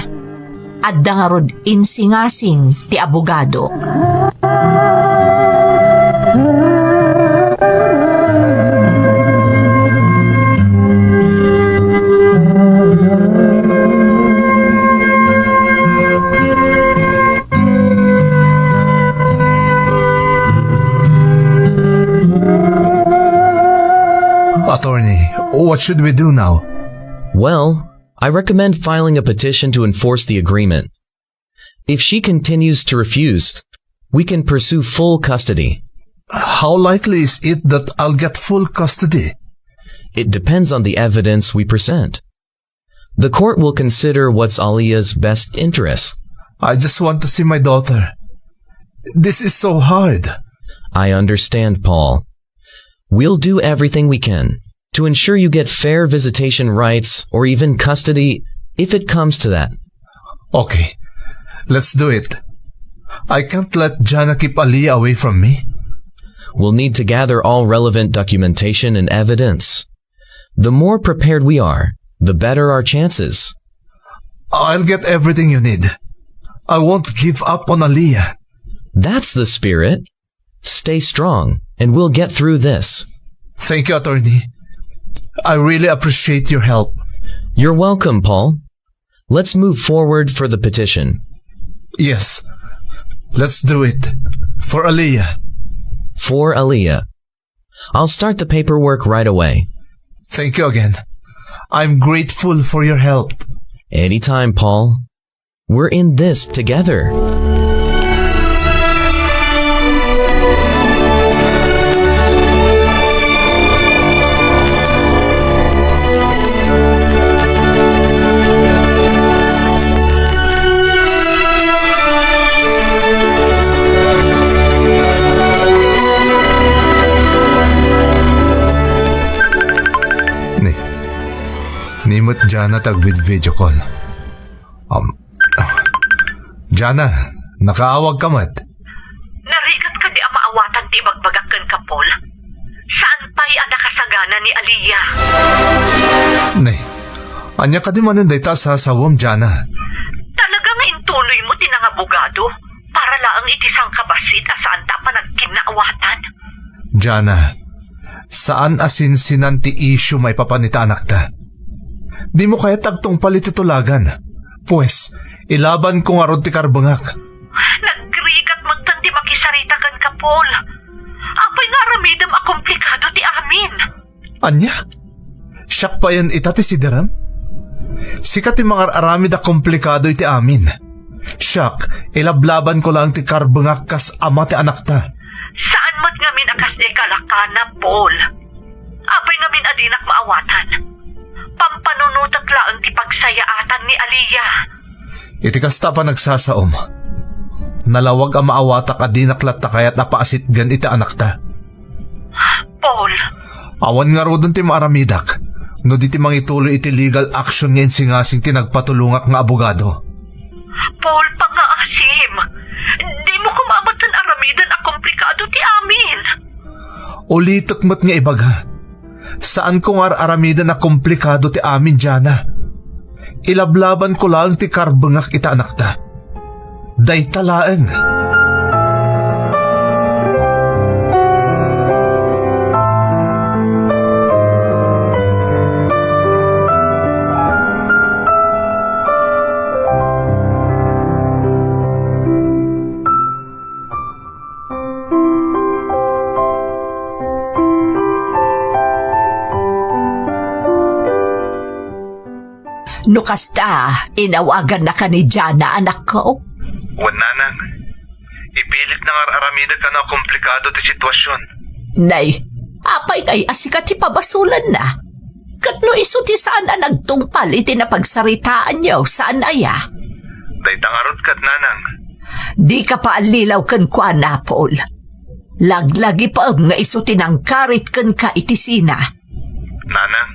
adda nga rod insingasing ti abogado. Attorney, what should we do now? Well, I recommend filing a petition to enforce the agreement. If she continues to refuse, we can pursue full custody. How likely is it that I'll get full custody? It depends on the evidence we present. The court will consider what's Aliyah's best interest. I just want to see my daughter. This is so hard. I understand, Paul. We'll do everything we can to ensure you get fair visitation rights or even custody if it comes to that. Okay, let's do it. I can't let Jana keep Aliyah away from me. We'll need to gather all relevant documentation and evidence. The more prepared we are, the better our chances. I'll get everything you need. I won't give up on Aliyah. That's the spirit. Stay strong, and we'll get through this. Thank you, attorney. I really appreciate your help. You're welcome, Paul. Let's move forward for the petition. Yes, let's do it. For Aliyah. For Aliyah. I'll start the paperwork right away. Thank you again. I'm grateful for your help. Anytime, Paul. We're in this together. Jana tag with video call. Jana, nakaawag ka mat. Narigat ka di ang maawatan ti magbagakan ka, Paul. Saan pa'y ang nakasagana ni Aliyah? Nay, anya ka di mananday ta sa sawam, Jana. Talaga nga intuloy mo tinang abogado para laang itisang kabasit asaan ta pa nagkinaawatan. Jana, saan asin-sinan ti issue may papanita anak ta? Di mo kaya tagtong palititulagan. Pues, ilaban ko nga ron ti karbangak. Nagrigat magtanti makisarita kan ka, Paul. Apay nga ramidam a komplikado ti amin. Anya? Siyak pa yan ita ti sideram? Sikat ti mga aramid a komplikado iti amin. Siyak, ilablaban ko lang ti karbangak kas ama ti anak ta. Saan mo't ngamin akas di kalakana, Paul? Apay ngamin adinak maawatan. Pampanunutak laang ti pagsayaatan ni Aliyah. Iti kasta pa nagsasaom. Nalawag ang maawatak a dinaklat ta kaya't apaasit gan iti anak ta. Paul, Awan nga rodon ti maaramidak. No di ti mangituloy iti legal action ngayon singasing tinagpatulungak nga abogado. Paul, pangaasim. Di mo kumabatan aramidan a komplikado ti amin. Ulitok mo't nga ibaga. Saan ko nga aramidan na komplikado ti amin, Jana? Ilablaban ko lang ti karbangak ita anak ta. Day talaeng. Nukasta, inawagan na ka ni Jana, anak ko. Wananang, ipilit na nga aramida ka na komplikado ti sitwasyon. Nay, apay kay asikat ipabasulan na. Katno iso ti saan na nagtungpal iti na pagsaritaan niyo, saan aya? Day tangarot kat nanang. Di ka pa alilaw kan kwa na, Paul. Laglagi pa nga iso tinangkarit kan ka itisina. Nanang,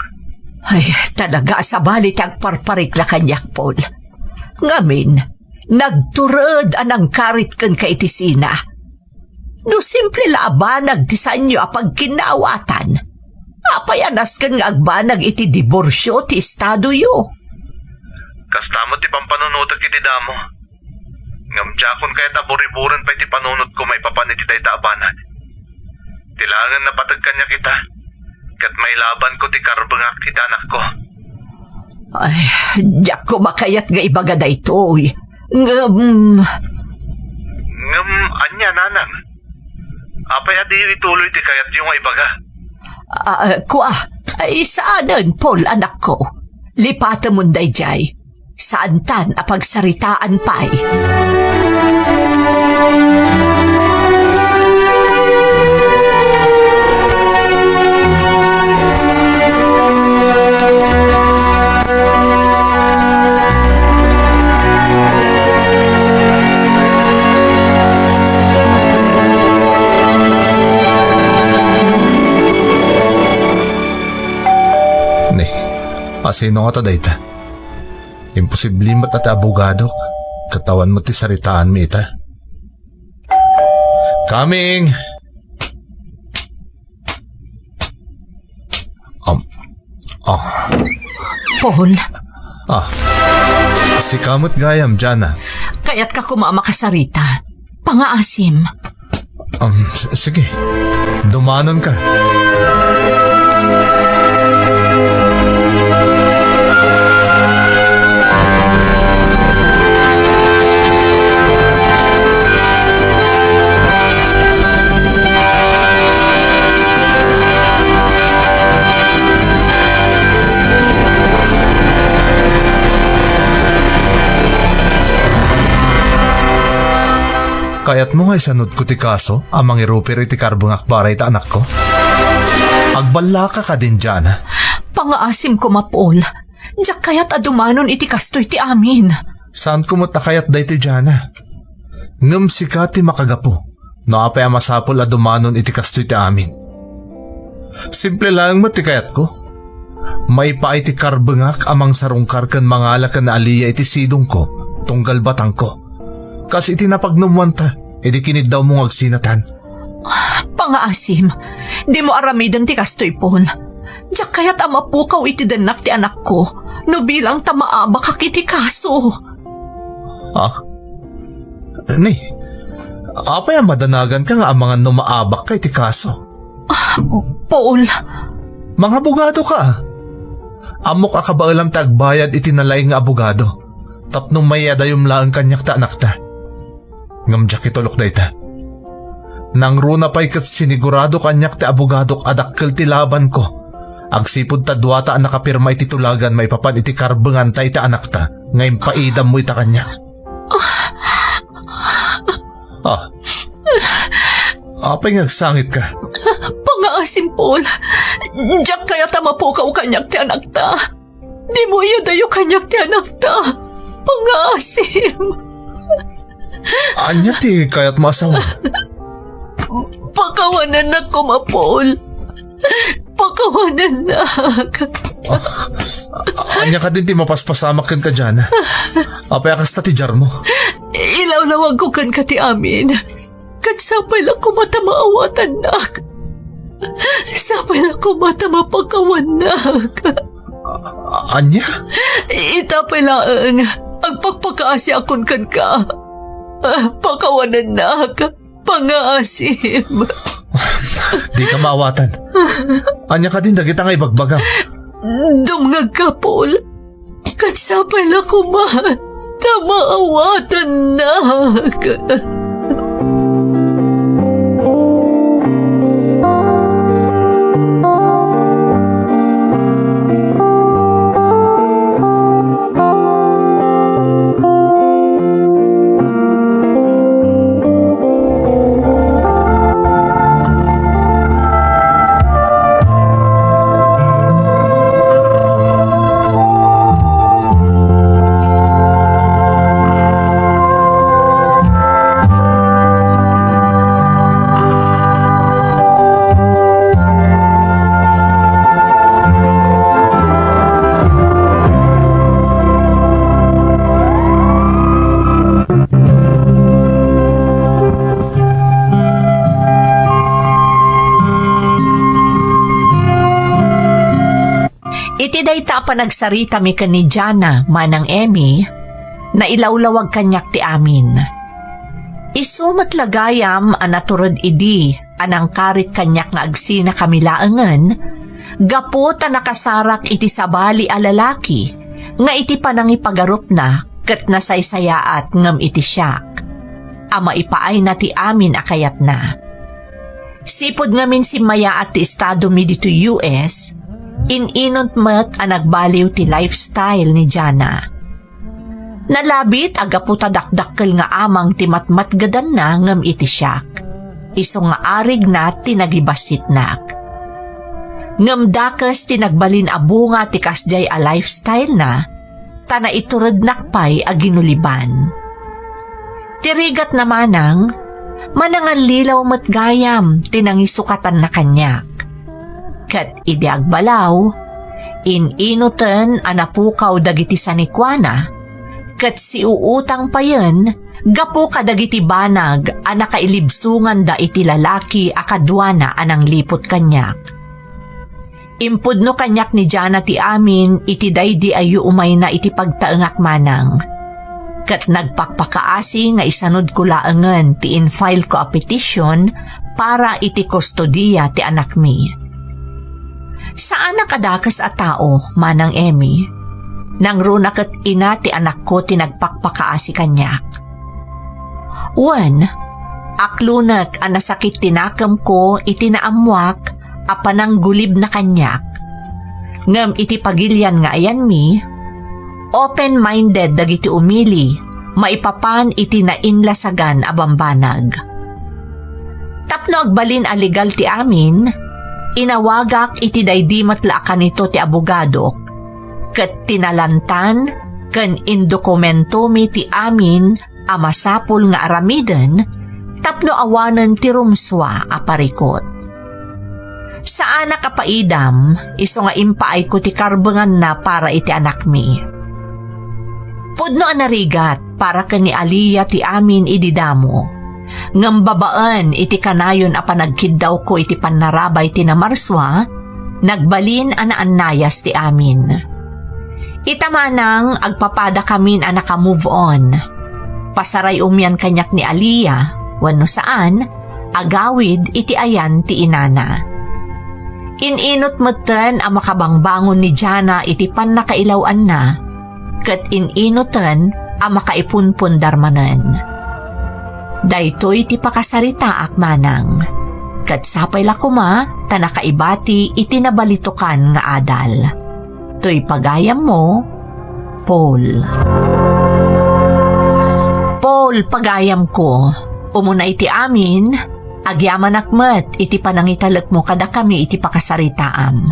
Ay, talaga sa balit ang parparikla kanyak, Paul. Ngamin, nagturod anang karit kan ka itisina. No simple laaba nagdisanyo apag kinawatan. Apayanas kan nga agbanag iti diborsyo ti estado yo. kastamot ti pampanunutak iti damo. Ngamjakon kaya taburiburan pa iti panunot ko may papanit iti taabanad. Tilangan na patag kanya kita. Kat may laban ko ti karbangak iti anak ko. Ay, diyak ko makayat nga ibaga da ito. Anya nanang. Apay adi ituloy ti kayat yung ibaga. Ay, saanan, Paul, anak ko? Lipata mo day jay. Saan tan apagsaritaan pa'y? Asino nga taday ta? Imposible mat at abogado. Katawan mo ti saritaan mi ita. Coming! Paul, Si kamot gayam, Jana. kaya't ka kumamakasarita. Pangaasim. Sige. Dumanon ka. Kayat mo nga isanod ko ti kaso amang irupir iti karbangak para ita anak ko? Agbalaka ka din, Jana. Pangaasim ko, Paul. Diyak kaya't adumanon iti kastoy ti amin. Saan ko matakayat da iti, Jana? Ngam sika ti makagapo. No apay masapol adumanon iti kastoy ti amin. Simple lang matikayat ko. Maipaay ti karbengak amang sarungkar ken mangala ken aliya iti sidong ko, tunggal batang ko. Kas iti napagnumwan ta, iti kinid daw mong agsinatan. Pangaasim, di mo aramidan ti kastoy pon. Diyak kaya't amapukaw iti danak ti anak ko, no bilang tamaaba kak iti kaso. Ni, apay ang madanagan ka nga ang mga numaabak ka iti kaso. Paul, Mga abogado ka. Amok akabaalam tagbayad iti nalay nga abogado. Tapnong may adayom laang kanyak ta anak ta. Ngamjak itulok day ta. Nang runa pa'y kat sinigurado kanyak ti abogado adakkel ti laban ko. Agsipod ta duwata ang nakapirma iti tulagan may papan iti karbengan ta iti anak ta. Ngayon paidam mo ita kanyak. Apay ngagsangit ka. pangaasim Paul, diyak kaya't amapukaw kanyak ti anak ta. Di mo iya dayo kanyak ti anak ta. Pangaasim. Anya ti kayat masawa. Pakawanan na ko, Paul. Pakawanan na. Anya ka din ti mapaspasamak ken ka dyan. Apay akas ta ti jar mo. Ilawlawag ko kan ka ti amin. Kat sapay lang ko mata maawatan nak. Sapay lang ko mata mapakawanak. Anya? Itapay lang ang pagpakaasi akon kan ka. Pakawanan nak. Pangaasim. Di ka maawatan. Anya ka din dagit ang ibagbagaw. Dumngag ka, Paul. Kat sapay lang ko mata maawatan nak. Iti day ta pa nagsarita mi kan ni Jana, manang Emmy, na ilawlawag kanyak ti amin. Isumat lagayam anaturod idi, anang karit kanyak nga agsina kami laangan, gapo ta nakasarak iti sabali a lalaki, nga iti panangipagarup na, kat nasaysayaat ngam iti siyak. Ama ipaay na ti amin akayat na. Sipod ngamin si Maya at ti estado mi dito US, ininot mat ang nagbaliw ti lifestyle ni Jana. Nalabit agaputa dakdakkel nga amang ti matmatgadan na ngam iti siyak. Iso nga arig na tinagibasit nak. Ngam dakas tinagbalin abunga ti kasjay a lifestyle na, tana iturod nakpay a ginuliban. Tirigat namanang, manangal lilaw mat gayam tinangisukatan na kanyak. Kat idi agbalaw, ininutan anapukaw dagiti sanikwana, kat si uutang pa yun, gapo kadagiti banag anakailibsungan da iti lalaki akadwana anang lipot kanyak. Impudno kanyak ni Jana ti amin iti daydi ayu umay na iti pagtaengak manang. Kat nagpakpakaasi nga isanod ko laangan ti in-file ko a petition para iti kustodiya ti anak mi. Saan nakadakas a tao, manang Emmy? Nang runa kat ina ti anak ko tinagpakpakaasi kanyak. Wan, aklunak ang nasakit tinakam ko iti naamwak apanang gulib na kanyak. Ngam iti pagilyan nga ayan mi, open-minded dagiti umili, maipapan iti nainlasagan a bambanag. Tapno agbalin a legal ti amin, inawagak iti daydi matlaakan nito ti abogado, ket tinalantan ken indokumento mi ti amin a masapul nga aramiden tapno awanen ti rumswa a parikot. Sa anak kapaidam, iso nga impaay ko ti karbangan na para iti anak mi. Pudno anarigat para kani Aliyah ti amin ididamo. Ngambabaan iti kanayon a panagkiddaw ko iti panarabay ti namarswa, nagbalin anaannayas ti amin. Itamanang agpapada kamin a naka-move on. Pasaray umyan kanyak ni Aliyah, wano saan, agawid iti ayan ti inana. Ininot moten ang makabangbangon ni Jana iti pan nakailawan na, kat ininoten ang makaipunpundarmanan. Daytoy iti pakasarita akmanang, kat sapay lakuma ta nakaibati iti nabalitukan nga adal. To'y pagayam mo, Paul. Paul, pagayam ko, umuna iti amin, agyaman akmet iti panangitalek mo kada kami iti pakasaritaam.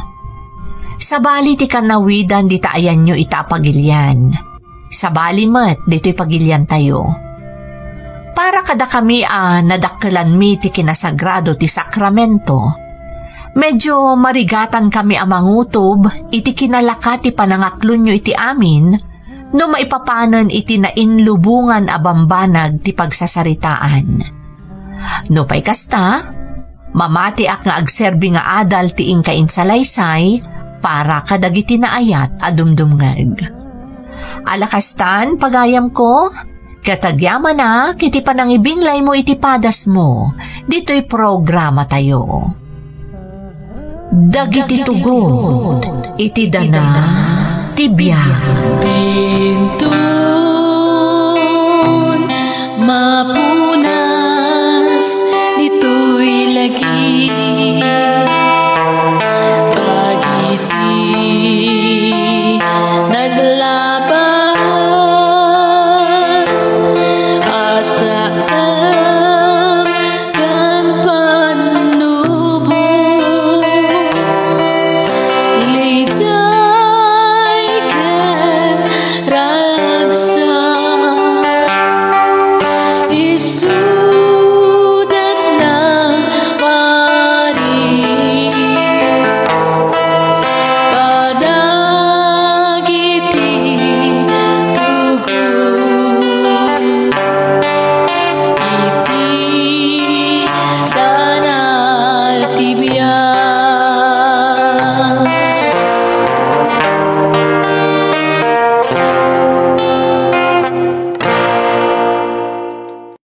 Sabali ti kanawidan di taayan nyo ita pagilyan. Sabali met dito'y pagilyan tayo. Para kada kami nadakkelan mi ti kinasagrado ti sakramento, medyo marigatan kami amangutob iti kinalaka ti panangaklon nyo iti amin no maipapanan iti nainlubungan abambanag ti pagsasaritaan. No pay kasta, mamati ak nga agserbi nga adal ti ingkainsalaysay para kadagiti naayat adumdumngeg. Alakastan pagayam ko, katagyaman na kiti panangibinglay mo iti padas mo, dito'y programa tayo. Dagiti tugod, iti dana, tibya. Pinto